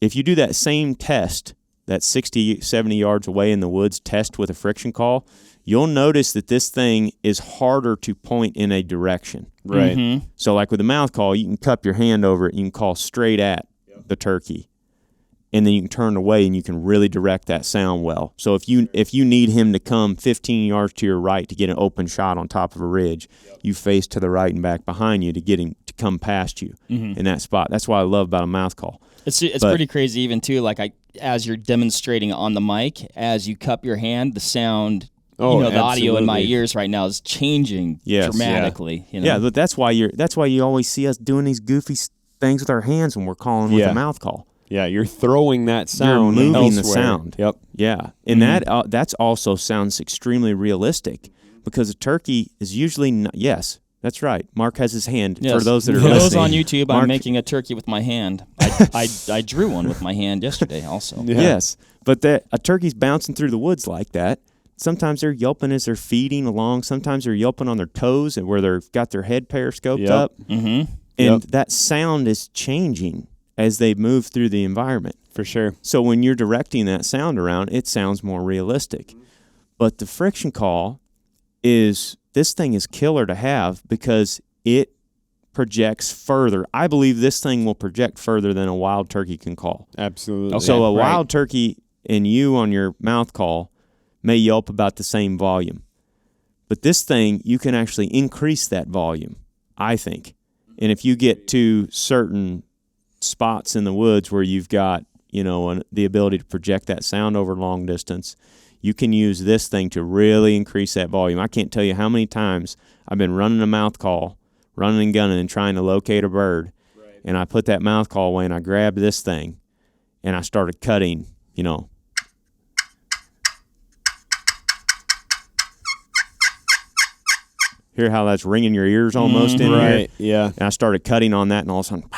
if you do that same test, that 60, 70 yards away in the woods test with a friction call, you'll notice that this thing is harder to point in a direction. Right. Mm-hmm. So like with a mouth call, you can cup your hand over it, you can call straight at the turkey. And then you can turn away and you can really direct that sound well. So if you need him to come 15 yards to your right to get an open shot on top of a ridge, you face to the right and back behind you to get him to come past you in that spot. That's what I love about a mouth call. It's pretty crazy even too. Like as you're demonstrating on the mic, as you cup your hand, the sound. The audio in my ears right now is changing dramatically. Yeah. Yeah, but that's why you always see us doing these goofy things with our hands when we're calling with a mouth call. Yeah, you're throwing that sound. You're moving elsewhere. the sound. Yep. Yeah, and that's also sounds extremely realistic, because a turkey is usually not. Yes, that's right. Mark has his hand for those that are listening. For those on YouTube, Mark, I'm making a turkey with my hand. I drew one with my hand yesterday also. Yeah. Yes, but a turkey's bouncing through the woods like that. Sometimes they're yelping as they're feeding along. Sometimes they're yelping on their toes and where they've got their head periscoped up. Mm-hmm. And that sound is changing as they move through the environment. For sure. So when you're directing that sound around, it sounds more realistic. But the friction call this thing is killer to have because it projects further. I believe this thing will project further than a wild turkey can call. Absolutely. Okay. So a Right. wild turkey and you on your mouth call may yelp about the same volume. But this thing, you can actually increase that volume, I think. And if you get to certain spots in the woods where you've got, the ability to project that sound over long distance, you can use this thing to really increase that volume. I can't tell you how many times I've been running a mouth call, running and gunning and trying to locate a bird, and I put that mouth call away and I grabbed this thing and I started cutting, Hear how that's ringing your ears almost in here? Right, yeah. And I started cutting on that and all of a sudden,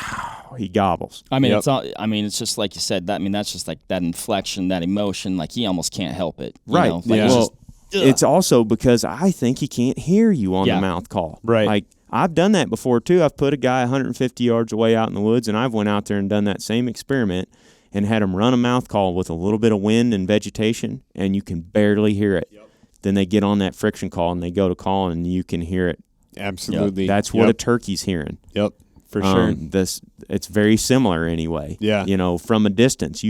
he gobbles. I mean, Yep. it's all. I mean, it's just like you said. That's just like that inflection, that emotion. Like he almost can't help it. Right. Like Yeah. it's Well, just, it's also because I think he can't hear you on Yeah. the mouth call. Right. Like, I've done that before, too. I've put a guy 150 yards away out in the woods, and I've went out there and done that same experiment and had him run a mouth call with a little bit of wind and vegetation, and you can barely hear it. Yep. Then they get on that friction call, and they go to call, and you can hear it. Absolutely. That's what a turkey's hearing. Yep. For sure. It's very similar anyway. Yeah. From a distance,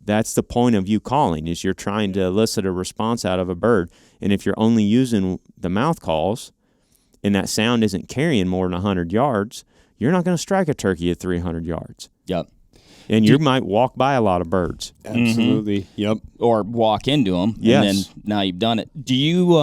that's the point of you calling, is you're trying to elicit a response out of a bird. And if you're only using the mouth calls and that sound isn't carrying more than 100 yards, you're not going to strike a turkey at 300 yards. Yep. And you might walk by a lot of birds. Absolutely. Yep. Or walk into them. Yes. And then now you've done it. Do you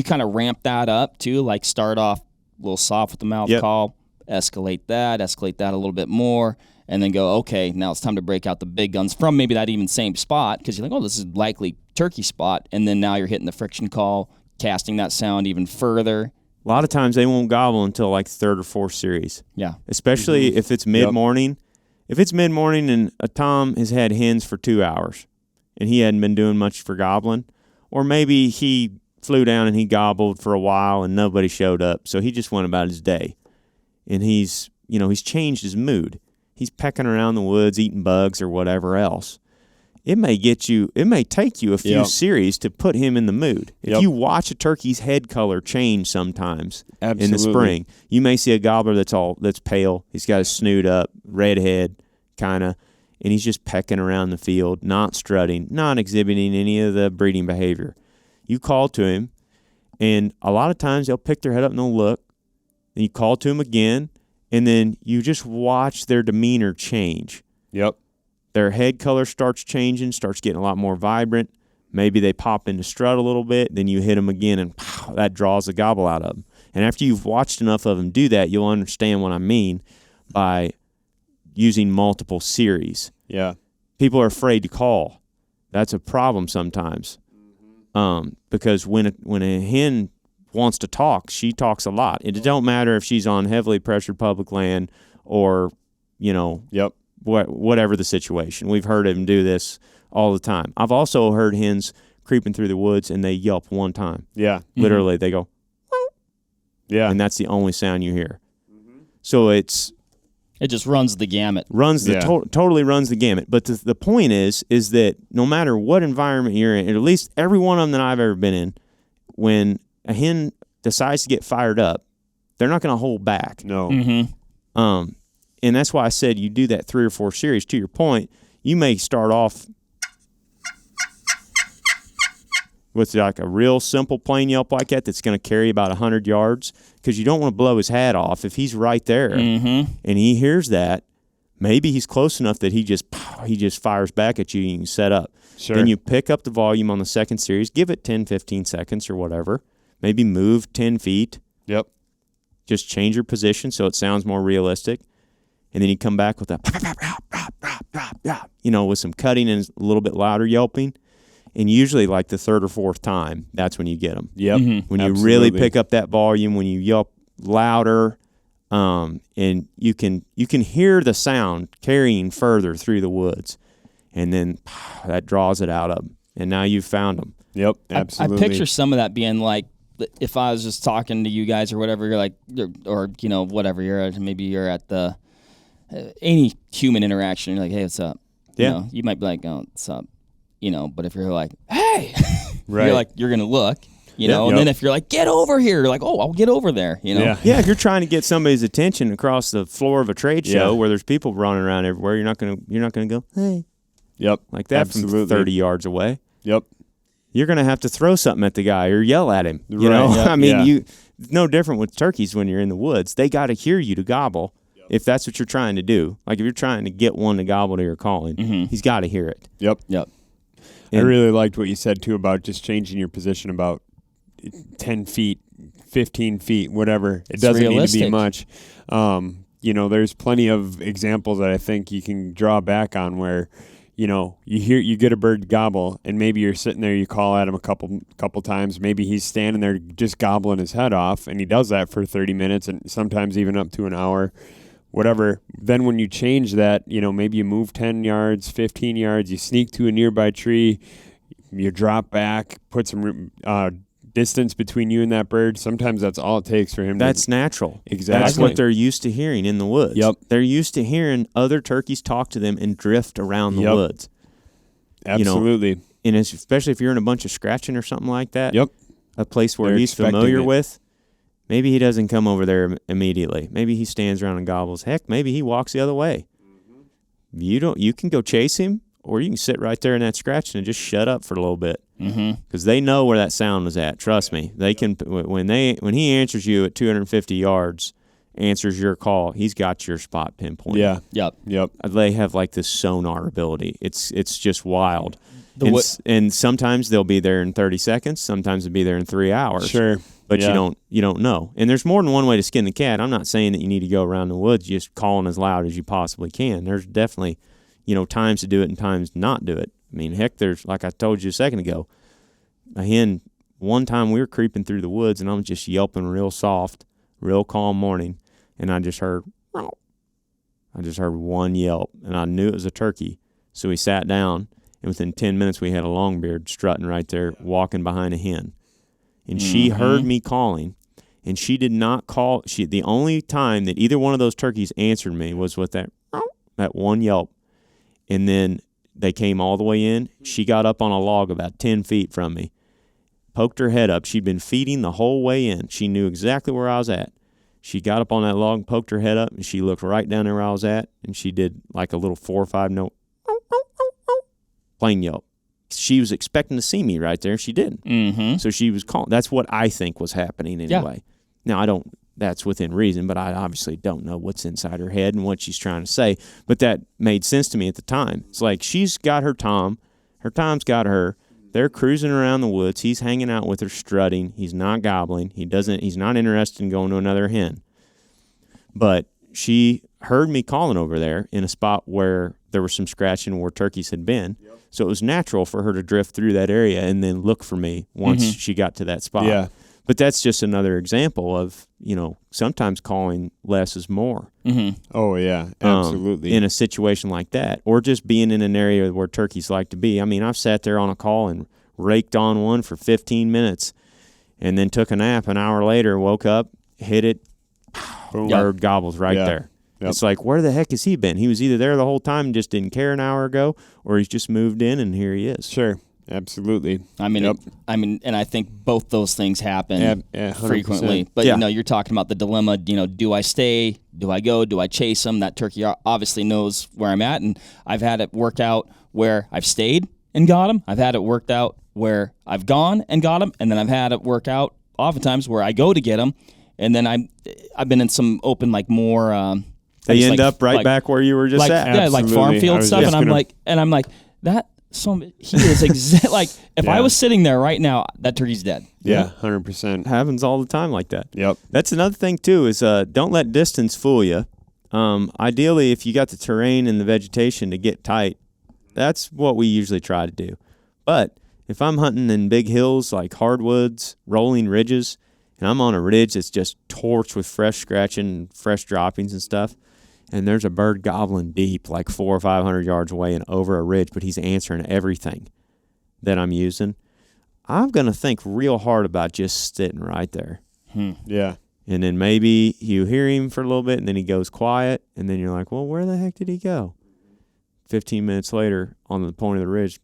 kind of ramp that up too? Like start off a little soft with the mouth Yep. call, escalate that a little bit more, and then go, okay, now it's time to break out the big guns from maybe that even same spot, because you're like, oh, this is likely turkey spot, and then now you're hitting the friction call, casting that sound even further. A lot of times they won't gobble until like third or fourth series, Yeah. especially if it's mid-morning. If it's mid-morning and a Tom has had hens for 2 hours and he hadn't been doing much for gobbling, or maybe he flew down and he gobbled for a while and nobody showed up, so he just went about his day. And he's changed his mood. He's pecking around the woods, eating bugs or whatever else. It may take you a few series to put him in the mood. If you watch a turkey's head color change sometimes in the spring, you may see a gobbler that's pale. He's got his snoot up, red head, kind of, and he's just pecking around the field, not strutting, not exhibiting any of the breeding behavior. You call to him, and a lot of times they'll pick their head up and they'll look. Then you call to them again, and then you just watch their demeanor change. Yep. Their head color starts changing, starts getting a lot more vibrant. Maybe they pop into strut a little bit. Then you hit them again, and pow, that draws the gobble out of them. And after you've watched enough of them do that, you'll understand what I mean by using multiple series. Yeah. People are afraid to call. That's a problem sometimes. Because when a hen wants to talk, she talks a lot. It don't matter if she's on heavily pressured public land or, whatever the situation. We've heard them do this all the time. I've also heard hens creeping through the woods and they yelp one time. Yeah. Literally, they go, Yeah. and that's the only sound you hear. So it just runs the gamut. Totally runs the gamut. But the point is that no matter what environment you're in, or at least every one of them that I've ever been in, when a hen decides to get fired up, they're not going to hold back. No. And that's why I said you do that 3 or 4 series. To your point, you may start off with like a real simple plain yelp like that that's going to carry about 100 yards, because you don't want to blow his hat off. If he's right there and he hears that, maybe he's close enough that he just fires back at you and you can set up. Sure. Then you pick up the volume on the second series, give it 10, 15 seconds or whatever, maybe move 10 feet. Yep. Just change your position so it sounds more realistic. And then you come back with with some cutting and a little bit louder yelping. And usually like the third or fourth time, that's when you get them. Yep. When you really pick up that volume, when you yelp louder, and you can hear the sound carrying further through the woods. And then that draws it out of them. And now you've found them. Yep, absolutely. I picture some of that being like, if I was just talking to you guys or whatever, you're like, or whatever, maybe you're at the any human interaction, you're like, hey, what's up? you might be like, oh, what's up? But if you're like, hey, Right. you're going to look, and then if you're like, get over here, you're like, oh, I'll get over there, Yeah, if you're trying to get somebody's attention across the floor of a trade show where there's people running around everywhere, you're not gonna go, hey. Yep. Like that from 30 yards away. Yep. You're going to have to throw something at the guy or yell at him. You Right. know, Yep. I mean, it's no different with turkeys when you're in the woods. They got to hear you to gobble if that's what you're trying to do. Like if you're trying to get one to gobble to your calling, he's got to hear it. Yep. Yep. I really liked what you said, too, about just changing your position about 10 feet, 15 feet, whatever. It doesn't need to be much. There's plenty of examples that I think you can draw back on where, you get a bird gobble, and maybe you're sitting there, you call at him a couple times. Maybe he's standing there just gobbling his head off, and he does that for 30 minutes and sometimes even up to an hour. Whatever. Then when you change that, maybe you move 10 yards, 15 yards, you sneak to a nearby tree, you drop back, put some distance between you and that bird. Sometimes that's all it takes for him. That's natural. Exactly. That's what they're used to hearing in the woods. Yep. They're used to hearing other turkeys talk to them and drift around the woods. Absolutely. And especially if you're in a bunch of scratching or something like that. Yep. A place where he's familiar with. Maybe he doesn't come over there immediately. Maybe he stands around and gobbles. Heck, maybe he walks the other way. You can go chase him, or you can sit right there in that scratching and just shut up for a little bit. Because they know where that sound is at. Trust me. They can when he answers you at 250 yards, answers your call, he's got your spot pinpointed. Yeah. Yep. They have like this sonar ability. It's just wild. And sometimes they'll be there in 30 seconds. Sometimes they'll be there in 3 hours. Sure. But you don't know. And there's more than one way to skin the cat. I'm not saying that you need to go around the woods just calling as loud as you possibly can. There's definitely, times to do it and times to not do it. I mean, heck, there's, like I told you a second ago, a hen, one time we were creeping through the woods and I was just yelping real soft, real calm morning, and I just heard one yelp, and I knew it was a turkey. So we sat down, and within 10 minutes we had a longbeard strutting right there, walking behind a hen. And she heard me calling, and she did not call. The only time that either one of those turkeys answered me was with that one yelp. And then they came all the way in. She got up on a log about 10 feet from me, poked her head up. She'd been feeding the whole way in. She knew exactly where I was at. She got up on that log, poked her head up, and she looked right down there where I was at, and she did like a little 4 or 5 note plain yelp. She was expecting to see me right there. She didn't. So she was calling. That's what I think was happening anyway. Now, that's within reason, but I obviously don't know what's inside her head and what she's trying to say. But that made sense to me at the time. It's like she's got her Tom. Her Tom's got her. They're cruising around the woods. He's hanging out with her, strutting. He's not gobbling. He's not interested in going to another hen. But she heard me calling over there in a spot where there was some scratching where turkeys had been. So it was natural for her to drift through that area and then look for me once she got to that spot. Yeah. But that's just another example of, sometimes calling less is more. Oh, yeah, absolutely. In a situation like that, or just being in an area where turkeys like to be. I mean, I've sat there on a call and raked on one for 15 minutes and then took a nap. An hour later, woke up, hit it, boom, bird gobbles right there. Yep. It's like, where the heck has he been? He was either there the whole time and just didn't care an hour ago, or he's just moved in and here he is. Sure. Absolutely. I mean, and I think both those things happen frequently. But you're talking about the dilemma. Do I stay? Do I go? Do I chase him? That turkey obviously knows where I'm at, and I've had it work out where I've stayed and got him. I've had it worked out where I've gone and got him, and then I've had it work out oftentimes where I go to get him, and then I've been in some open more. They end up right back where you were just at. Yeah, like farm field stuff, and I'm like that. So he is like if I was sitting there right now, that turkey's dead. Yeah, 100%. Happens all the time like that. Yep. That's another thing too is don't let distance fool you. Ideally, if you got the terrain and the vegetation to get tight, that's what we usually try to do. But if I'm hunting in big hills like hardwoods, rolling ridges, and I'm on a ridge that's just torched with fresh scratching, fresh droppings and stuff, and there's a bird gobbling deep, like 400 or 500 yards away and over a ridge, but he's answering everything that I'm using, I'm going to think real hard about just sitting right there. Yeah. And then maybe you hear him for a little bit, and then he goes quiet, and then you're like, well, where the heck did he go? 15 minutes later on the point of the ridge,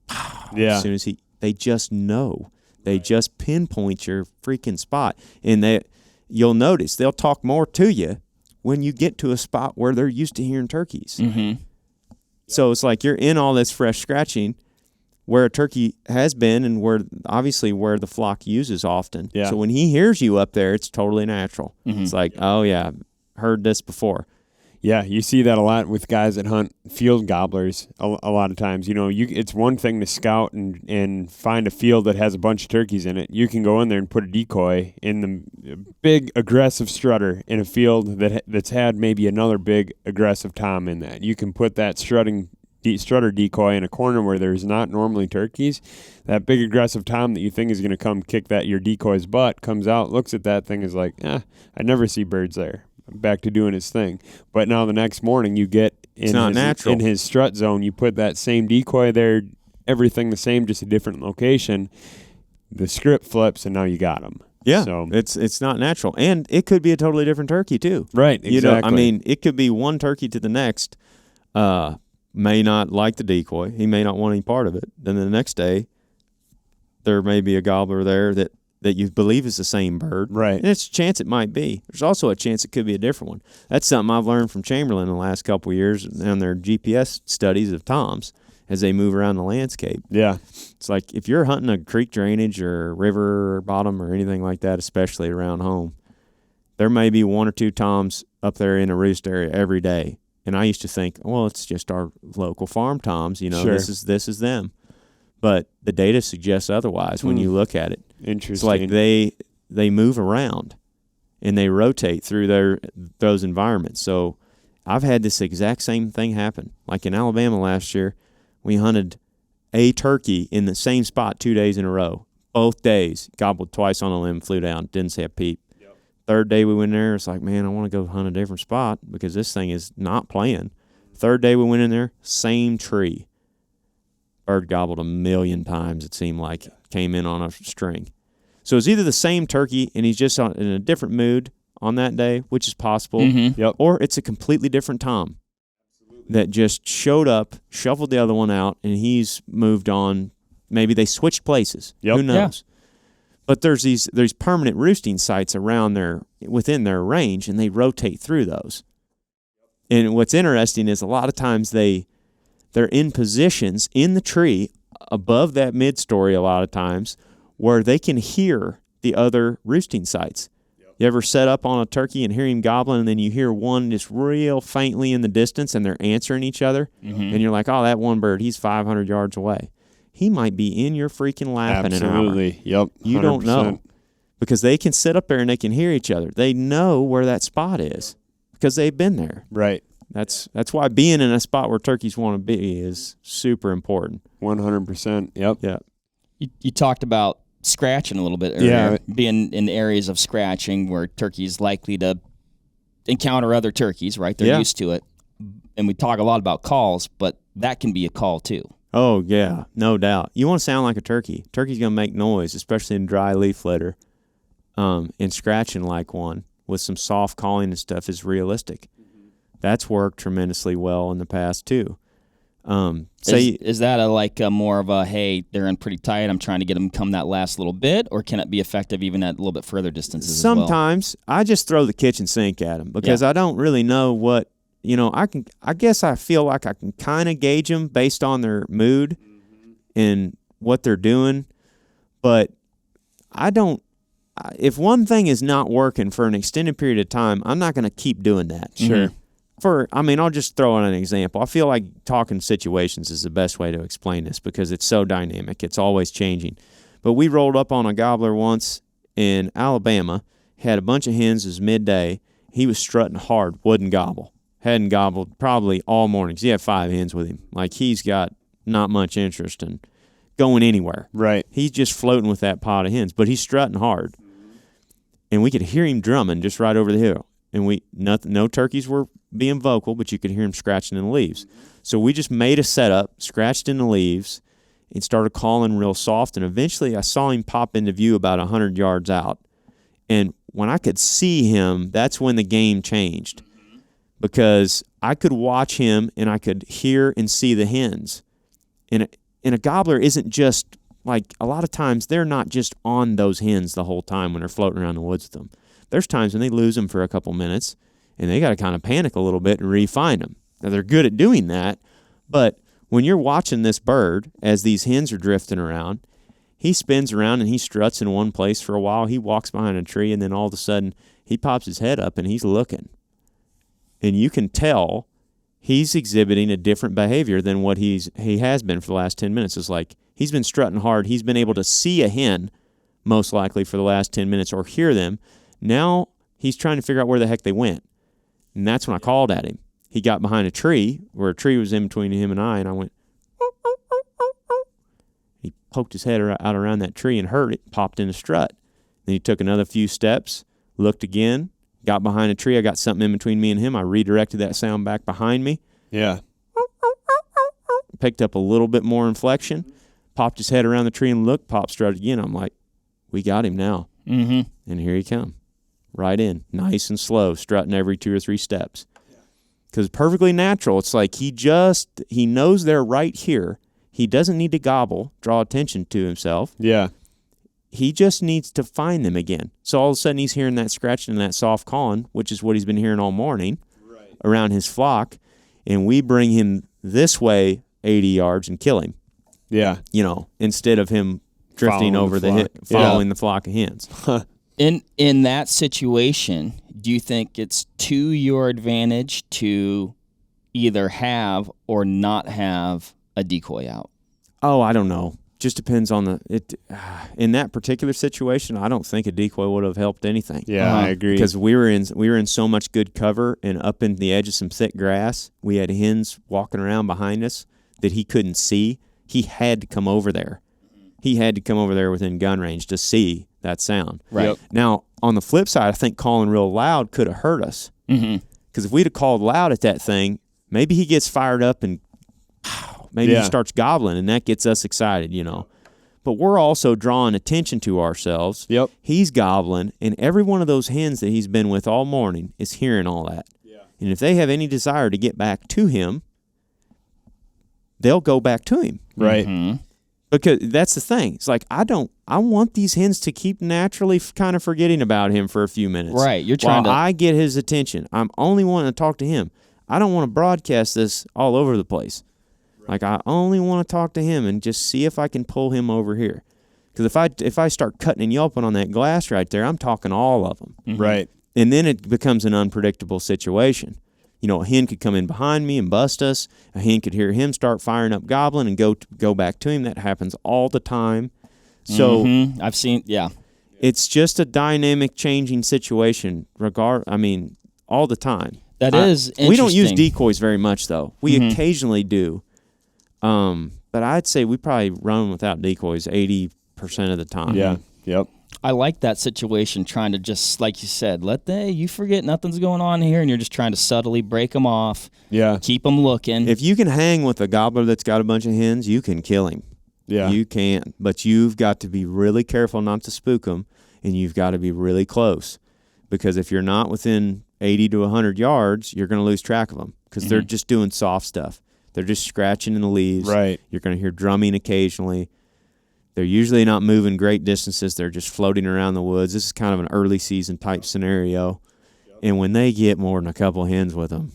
Yeah. as soon as they just know. They just pinpoint your freaking spot. And you'll notice they'll talk more to you when you get to a spot where they're used to hearing turkeys. Mm-hmm. So it's like you're in all this fresh scratching where a turkey has been and where the flock uses often. Yeah. So when he hears you up there, it's totally natural. Mm-hmm. It's like, oh, yeah, I've heard this before. Yeah, you see that a lot with guys that hunt field gobblers a lot of times. It's one thing to scout and find a field that has a bunch of turkeys in it. You can go in there and put a decoy in the big aggressive strutter in a field that's had maybe another big aggressive tom in that. You can put that strutter decoy in a corner where there's not normally turkeys. That big aggressive tom that you think is going to come kick your decoy's butt comes out, looks at that thing, is like, I never see birds there. Back to doing his thing. But now the next morning you get in his strut zone, you put that same decoy there, everything the same, just a different location. The script flips and now you got him. Yeah, so it's not natural. And it could be a totally different turkey too. Right, exactly. It could be one turkey to the next may not like the decoy. He may not want any part of it. Then the next day there may be a gobbler there that you believe is the same bird. Right. And it's a chance it might be. There's also a chance it could be a different one. That's something I've learned from Chamberlain in the last couple of years on their GPS studies of toms as they move around the landscape. Yeah. It's like if you're hunting a creek drainage or river or bottom or anything like that, especially around home, there may be one or two toms up there in a roost area every day. And I used to think, well, it's just our local farm toms. Sure. This is them. But the data suggests otherwise when you look at it. Interesting. It's like they move around and they rotate through those environments. So I've had this exact same thing happen. Like in Alabama last year, we hunted a turkey in the same spot 2 days in a row. Both days, gobbled twice on a limb, flew down, didn't say a peep. Yep. Third day we went in there, it's like, man, I want to go hunt a different spot because this thing is not playing. Third day we went in there, same tree. Bird gobbled 1 million times, it seemed like. Came in on a string. So it's either the same turkey and he's just in a different mood on that day, which is possible, Yep. or it's a completely different tom that just showed up, shuffled the other one out, and he's moved on. Maybe they switched places. Yep. Who knows? Yeah. But there's permanent roosting sites around within their range, and they rotate through those. And what's interesting is a lot of times they're in positions in the tree above that mid-story a lot of times where they can hear the other roosting sites. Yep. You ever set up on a turkey and hear him gobbling, and then you hear one just real faintly in the distance, and they're answering each other, and you're like, oh, that one bird, he's 500 yards away. He might be in your freaking lap in an hour. Absolutely, yep. 100%. You don't know because they can sit up there and they can hear each other. They know where that spot is because they've been there. Right. That's why being in a spot where turkeys want to be is super important. 100%. Yep. Yeah. You talked about scratching a little bit earlier. Yeah. Being in areas of scratching where turkeys likely to encounter other turkeys, right? They're used to it. And we talk a lot about calls, but that can be a call too. Oh, yeah, no doubt. You want to sound like a turkey. Turkey's going to make noise, especially in dry leaf litter. And scratching like one with some soft calling and stuff is realistic. That's worked tremendously well in the past too. Is that a more of a, hey, they're in pretty tight, I'm trying to get them to come that last little bit, or can it be effective even at a little bit further distances Sometimes I just throw the kitchen sink at them because I don't really know what, I guess I feel like I can kind of gauge them based on their mood and what they're doing, but if one thing is not working for an extended period of time, I'm not going to keep doing that. Sure. I'll just throw out an example. I feel like talking situations is the best way to explain this because it's so dynamic. It's always changing. But we rolled up on a gobbler once in Alabama, had a bunch of hens, it was midday. He was strutting hard, wouldn't gobble. Hadn't gobbled probably all morning. He had 5 hens with him. Like he's got not much interest in going anywhere. Right. He's just floating with that pot of hens, but he's strutting hard. And we could hear him drumming just right over the hill. And no turkeys were being vocal, but you could hear him scratching in the leaves. So we just made a setup, scratched in the leaves, and started calling real soft. And eventually I saw him pop into view about 100 yards out. And when I could see him, that's when the game changed. Because I could watch him and I could hear and see the hens. And a gobbler isn't just like, a lot of times they're not just on those hens the whole time when they're floating around the woods with them. There's times when they lose them for a couple minutes and they got to kind of panic a little bit and re-find them. Now they're good at doing that, but when you're watching this bird as these hens are drifting around, he spins around and he struts in one place for a while. He walks behind a tree and then all of a sudden he pops his head up and he's looking. And you can tell he's exhibiting a different behavior than what he has been for the last 10 minutes. It's like he's been strutting hard. He's been able to see a hen most likely for the last 10 minutes or hear them. Now he's trying to figure out where the heck they went. And that's when I called at him. He got behind a tree where a tree was in between him and I went, he poked his head out around that tree and heard it, popped in a strut. Then he took another few steps, looked again, got behind a tree. I got something in between me and him. I redirected that sound back behind me. Yeah. Picked up a little bit more inflection, popped his head around the tree and looked, pop strutted again. I'm like, we got him now. Mm-hmm. And here he come. Right in. Nice and slow, strutting every 2 or 3 steps. Because perfectly natural. It's like he knows they're right here. He doesn't need to gobble, draw attention to himself. Yeah. He just needs to find them again. So all of a sudden he's hearing that scratching and that soft calling, which is what he's been hearing all morning around his flock, and we bring him this way 80 yards and kill him. Yeah. Instead of him drifting over following the flock of hens. In that situation, do you think it's to your advantage to either have or not have a decoy out? Oh, I don't know. Just depends on in that particular situation, I don't think a decoy would have helped anything. Yeah, I agree. Because we were in so much good cover and up in the edge of some thick grass. We had hens walking around behind us that he couldn't see. He had to come over there. He had to come over there within gun range to see that sound. Right. Yep. Now, on the flip side, I think calling real loud could have hurt us. Because if we'd have called loud at that thing, maybe he gets fired up and maybe he starts gobbling, and that gets us excited, But we're also drawing attention to ourselves. Yep. He's gobbling, and every one of those hens that he's been with all morning is hearing all that. Yeah. And if they have any desire to get back to him, they'll go back to him. Right. Mm-hmm. Because that's the thing. It's like, I want these hens to keep naturally kind of forgetting about him for a few minutes. Right. You're trying while I get his attention. I'm only wanting to talk to him. I don't want to broadcast this all over the place. Like, I only want to talk to him and just see if I can pull him over here. Because if I start cutting and yelping on that glass right there, I'm talking all of them. Mm-hmm. Right. And then it becomes an unpredictable situation. A hen could come in behind me and bust us. A hen could hear him start firing up gobbling and go back to him. That happens all the time. So I've seen, it's just a dynamic changing situation all the time. That is interesting. We don't use decoys very much, though. We occasionally do. But I'd say we probably run without decoys 80% of the time. Yeah. Yep. I like that situation, trying to just, like you said, you forget nothing's going on here, and you're just trying to subtly break them off. Yeah. Keep them looking. If you can hang with a gobbler that's got a bunch of hens, you can kill him. Yeah. You can. But you've got to be really careful not to spook them, and you've got to be really close. Because if you're not within 80 to 100 yards, you're going to lose track of them because they're just doing soft stuff. They're just scratching in the leaves. Right. You're going to hear drumming occasionally. They're usually not moving great distances. They're just floating around the woods. This is kind of an early season type scenario. Yep. And when they get more than a couple hens with them,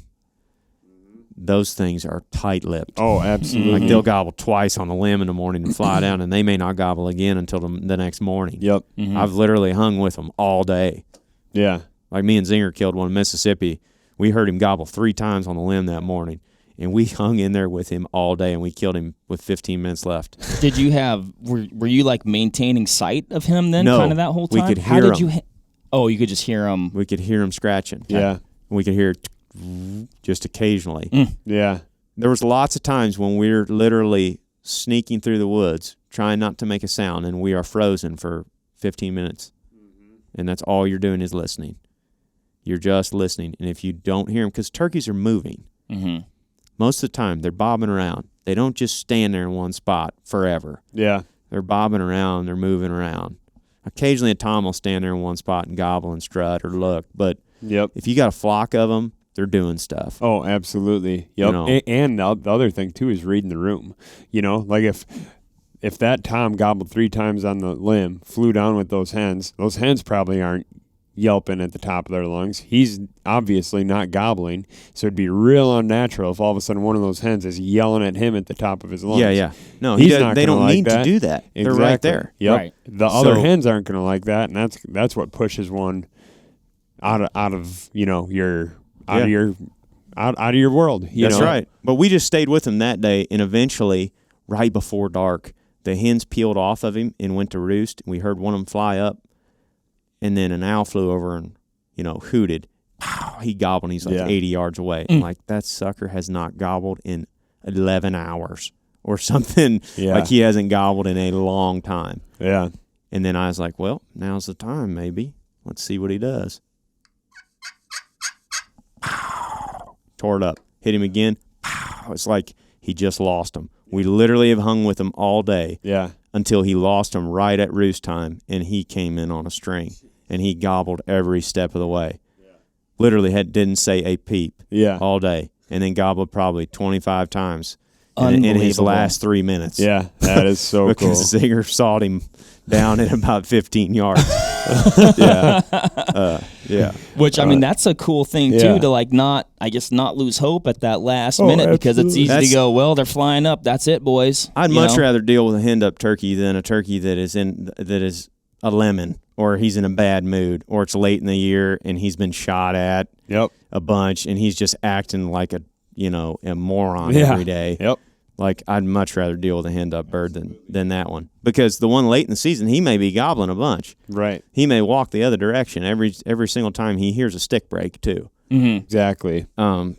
those things are tight-lipped. Oh, absolutely. Like they'll gobble twice on the limb in the morning and fly down, and they may not gobble again until the next morning. Yep. Mm-hmm. I've literally hung with them all day. Yeah. Like me and Zinger killed one in Mississippi. We heard him gobble 3 times on the limb that morning. And we hung in there with him all day, and we killed him with 15 minutes left. Did you were you like maintaining sight of him then, No, kind of that whole time? we could hear him. You could just hear him. We could hear him scratching. Yeah. We could hear just occasionally. Yeah. There was lots of times when we're literally sneaking through the woods, trying not to make a sound, and we are frozen for 15 minutes. And that's all you're doing is listening. You're just listening. And if you don't hear them, because turkeys are moving. Mm-hmm. Most of the time, they're bobbing around. They don't just stand there in one spot forever. Yeah. They're bobbing around. They're moving around. Occasionally, a tom will stand there in one spot and gobble and strut or look. But if you got a flock of them they're doing stuff. Oh, absolutely. Yep. You know? And the other thing too is reading the room. You know, like if that tom gobbled 3 times on the limb, flew down with those hens probably aren't yelping at the top of their lungs. He's obviously not gobbling, so it'd be real unnatural if all of a sudden one of those hens is yelling at him at the top of his lungs. Yeah. No, He's not they don't gonna like need that. to do that. Exactly. They're right there. Yep. Right. The other So- hens aren't going to like that, and that's what pushes one out of your out of your world. That's right. But we just stayed with him that day, and eventually, right before dark, the hens peeled off of him and went to roost. We heard one of them fly up, and then an owl flew over and hooted. He gobbled, and he's like 80 yards away. I'm like, that sucker has not gobbled in 11 hours or something. Yeah. Like he hasn't gobbled in a long time. Yeah. And then I was like, well, now's the time, maybe. Let's see what he does. Tore it up. Hit him again. It's like he just lost him. We literally have hung with him all day Yeah. until he lost him right at roost time, and he came in on a string, and he gobbled every step of the way. Literally didn't say a peep all day, and then gobbled probably 25 times in his last 3 minutes. Yeah. That is so cool. Because Zinger sawed him down at about 15 yards. Yeah. Which I mean, that's a cool thing yeah. too, to not lose hope at that last minute, because it's easy to go, well, they're flying up. That's it, boys. I'd much rather deal with a henned up turkey than a turkey that is a lemon, or he's in a bad mood, or it's late in the year and he's been shot at a bunch and he's just acting like a moron every day. Yep. Like, I'd much rather deal with a henned up bird than that one, because the one late in the season, he may be gobbling a bunch. Right. He may walk the other direction every single time he hears a stick break too. Mm-hmm. Exactly. And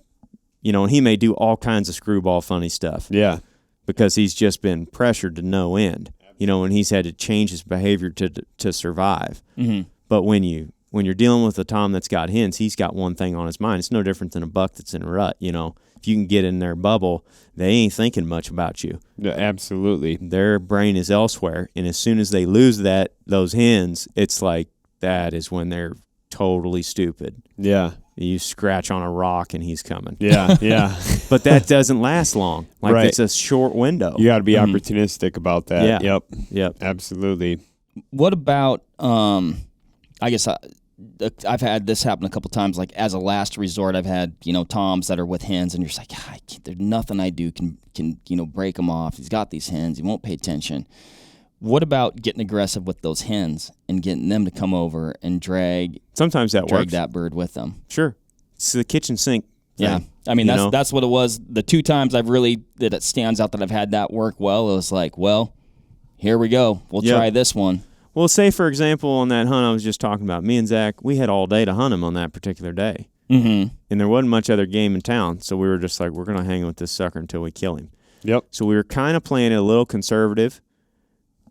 he may do all kinds of screwball funny stuff. Yeah. Because he's just been pressured to no end. And he's had to change his behavior to survive. Mm-hmm. But when you're dealing with a tom that's got hens, he's got one thing on his mind. It's no different than a buck that's in a rut. If you can get in their bubble, they ain't thinking much about you. Yeah, absolutely. Their brain is elsewhere, and as soon as they lose those hens, it's like that is when they're totally stupid. Yeah. You scratch on a rock and he's coming. Yeah. Yeah. But that doesn't last long. Like, Right. it's a short window. You got to be opportunistic about that. Yeah. Yep. Absolutely. What about I guess I've had this happen a couple times. Like, as a last resort, I've had toms that are with hens, and you're just like, there's nothing I do can break him off. He's got these hens. He won't pay attention. What about getting aggressive with those hens and getting them to come over and drag works. that bird with them? Sure. It's the kitchen sink thing. Yeah. I mean, that's what it was. The 2 times that it stands out that I've had that work well, it was like, well, here we go. We'll try this one. Well, say, for example, on that hunt I was just talking about, me and Zach, we had all day to hunt him on that particular day. Mm-hmm. And there wasn't much other game in town, so we were just like, we're going to hang with this sucker until we kill him. Yep. So we were kind of playing it a little conservative.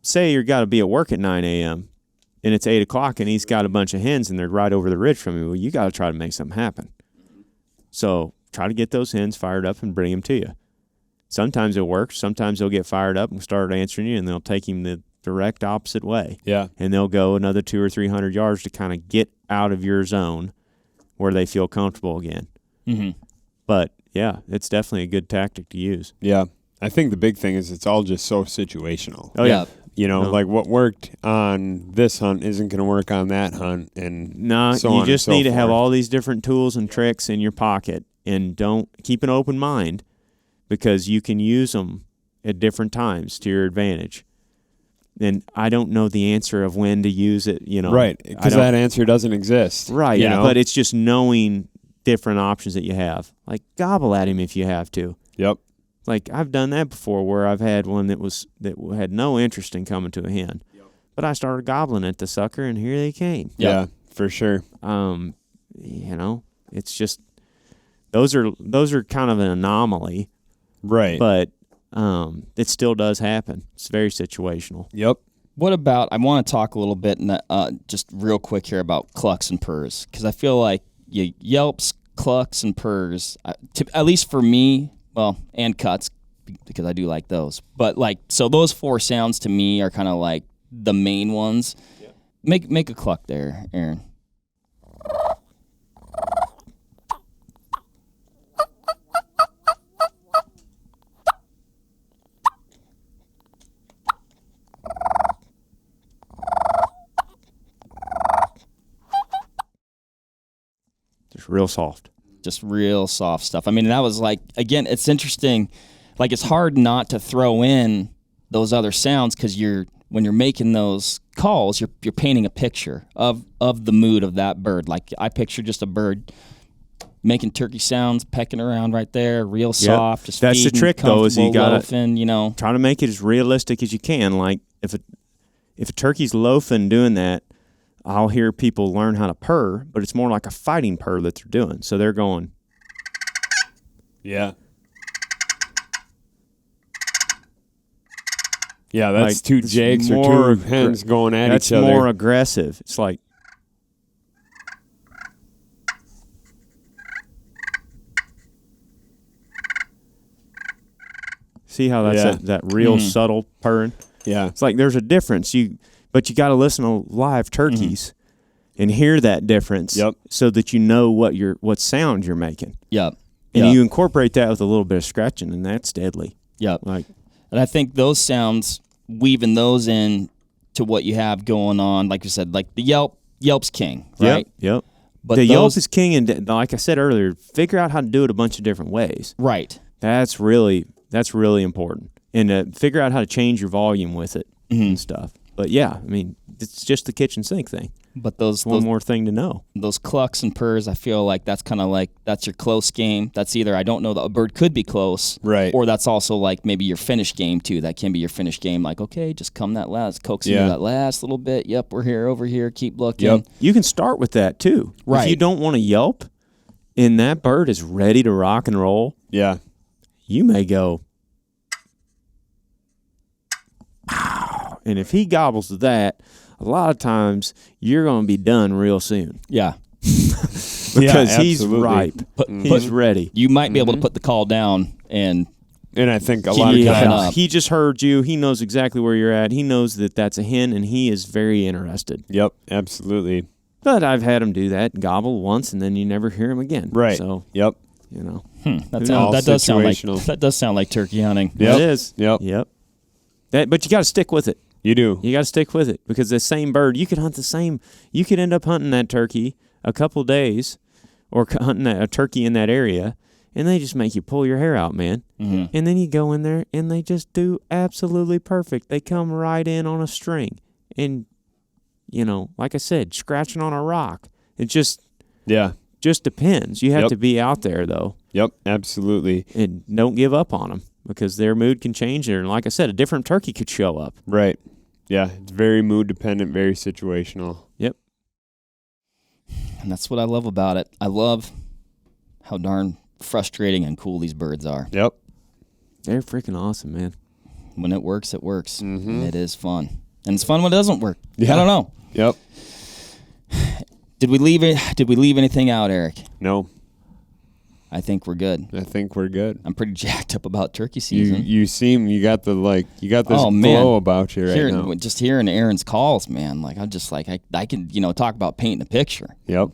Say you've got to be at work at 9 a.m., and it's 8 o'clock, and he's got a bunch of hens, and they're right over the ridge from you. Well, you got to try to make something happen. So try to get those hens fired up and bring them to you. Sometimes it'll work. Sometimes they'll get fired up and start answering you, and they'll take him the direct opposite way. Yeah. And they'll go another 200 or 300 yards to kind of get out of your zone where they feel comfortable again. Mm-hmm. But, yeah, it's definitely a good tactic to use. Yeah. I think the big thing is it's all just so situational. Oh, yeah. Like what worked on this hunt isn't going to work on that hunt. And No, so you on just and so need to have forth. all these different tools and tricks in your pocket, and don't keep an open mind, because you can use them at different times to your advantage. And I don't know the answer of when to use it, Right. Because that answer doesn't exist. Right, you know? but it's just knowing different options that you have. Like, gobble at him if you have to. Yep. Like, I've done that before, where I've had one that had no interest in coming to a hen. Yep. But I started gobbling at the sucker, and here they came. Yeah, for sure. It's just those are kind of an anomaly. Right. But it still does happen. It's very situational. Yep. What about, I want to talk a little bit, just real quick here, about clucks and purrs, because I feel like yelps, clucks, and purrs, at least for me, well, and cuts, because I do like those. But so those 4 sounds to me are kind of like the main ones. Yep. Make a cluck there, Aaron. real soft. Just real soft stuff. I mean, that was like, again, it's interesting. Like, it's hard not to throw in those other sounds because when you're making those calls, you're painting a picture of the mood of that bird. Like, I picture just a bird making turkey sounds, pecking around right there, real soft. Just that's the feeding, trick, though, is you gotta loafing, try to make it as realistic as you can. Like, if a turkey's loafing doing that, I'll hear people learn how to purr, but it's more like a fighting purr that they're doing. So they're going. Yeah. Yeah, that's like, two jakes or two hens going at each other. That's more aggressive. It's like. See how that's that real subtle purring? Yeah. It's like there's a difference. But you got to listen to live turkeys and hear that difference so that you know what sound you're making. Yep. And you incorporate that with a little bit of scratching, and that's deadly. Yep. And I think those sounds, weaving those in to what you have going on, like you said, like the Yelp's king, right? Yep. But the Yelp is king, and like I said earlier, figure out how to do it a bunch of different ways. Right. That's really important. And figure out how to change your volume with it and stuff. But yeah, I mean, it's just the kitchen sink thing. But those more thing to know. Those clucks and purrs, I feel like that's kind of like that's your close game. That's either I don't know that a bird could be close, right? Or that's also like maybe your finish game too. That can be your finish game. Like, okay, just come that last, coax into that last little bit. Yep, we're here, over here. Keep looking. Yep. You can start with that too. Right. If you don't want to yelp, and that bird is ready to rock and roll. Yeah. You may go. And if he gobbles to that, a lot of times you're going to be done real soon. Yeah. Because he's ripe. He's ready. You might be able to put the call down and I think a lot of times he just heard you. He knows exactly where you're at. He knows that that's a hen, and he is very interested. Yep, absolutely. But I've had him do that, gobble once, and then you never hear him again. Right. So, yep. That does sound like turkey hunting. Yep. It is. Yep. But you got to stick with it. You do. You got to stick with it because the same bird, you could hunt the same. You could end up hunting that turkey a couple days, or hunting a turkey in that area, and they just make you pull your hair out, man. Mm-hmm. And then you go in there, and they just do absolutely perfect. They come right in on a string, and like I said, scratching on a rock. It just depends. You have to be out there though. Yep, absolutely. And don't give up on them because their mood can change. And like I said, a different turkey could show up. Right. Yeah, it's very mood dependent, very situational. Yep. And that's what I love about it. I love how darn frustrating and cool these birds are. Yep. They're freaking awesome, man. When it works, it works. Mm-hmm. And it is fun. And it's fun when it doesn't work. Yeah. I don't know. Yep. Did we leave anything out, Erik? No. I think we're good. I'm pretty jacked up about turkey season. You got this glow about you now. Just hearing Aaron's calls, man. Like I'm just like I can talk about painting a picture. Yep.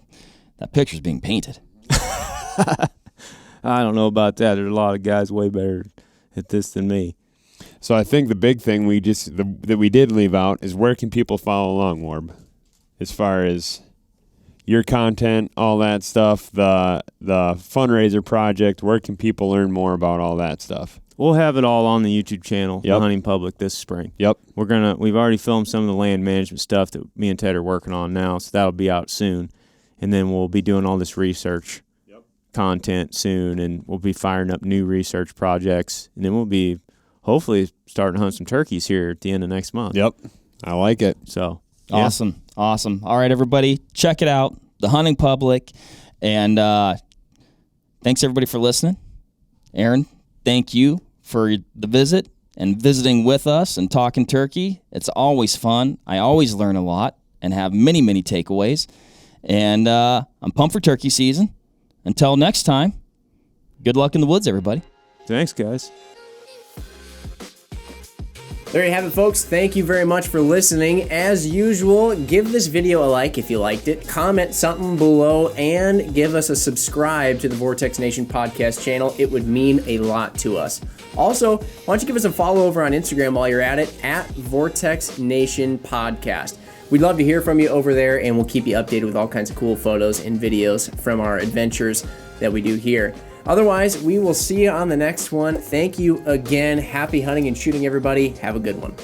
That picture's being painted. I don't know about that. There's a lot of guys way better at this than me. So I think the big thing that we did leave out is where can people follow along, Warb, as far as your content, all that stuff, the fundraiser project. Where can people learn more about all that stuff? We'll have it all on the YouTube channel, The Hunting Public, this spring. Yep. We've already filmed some of the land management stuff that me and Ted are working on now, so that'll be out soon. And then we'll be doing all this research content soon, and we'll be firing up new research projects, and then we'll be hopefully starting to hunt some turkeys here at the end of next month. Yep. I like it. So Awesome. All right, everybody, check it out, The Hunting Public, and thanks everybody for listening. Aaron, thank you for the visit and visiting with us and talking turkey. It's always fun. I always learn a lot and have many, many takeaways. And I'm pumped for turkey season. Until next time, good luck in the woods, everybody. Thanks, guys. There you have it, folks. Thank you very much for listening. As usual, give this video a like if you liked it, comment something below, and give us a subscribe to the Vortex Nation podcast channel. It would mean a lot to us. Also, why don't you give us a follow over on Instagram while you're at it, at Vortex Nation Podcast. We'd love to hear from you over there, and we'll keep you updated with all kinds of cool photos and videos from our adventures that we do here. Otherwise, we will see you on the next one. Thank you again. Happy hunting and shooting, everybody. Have a good one.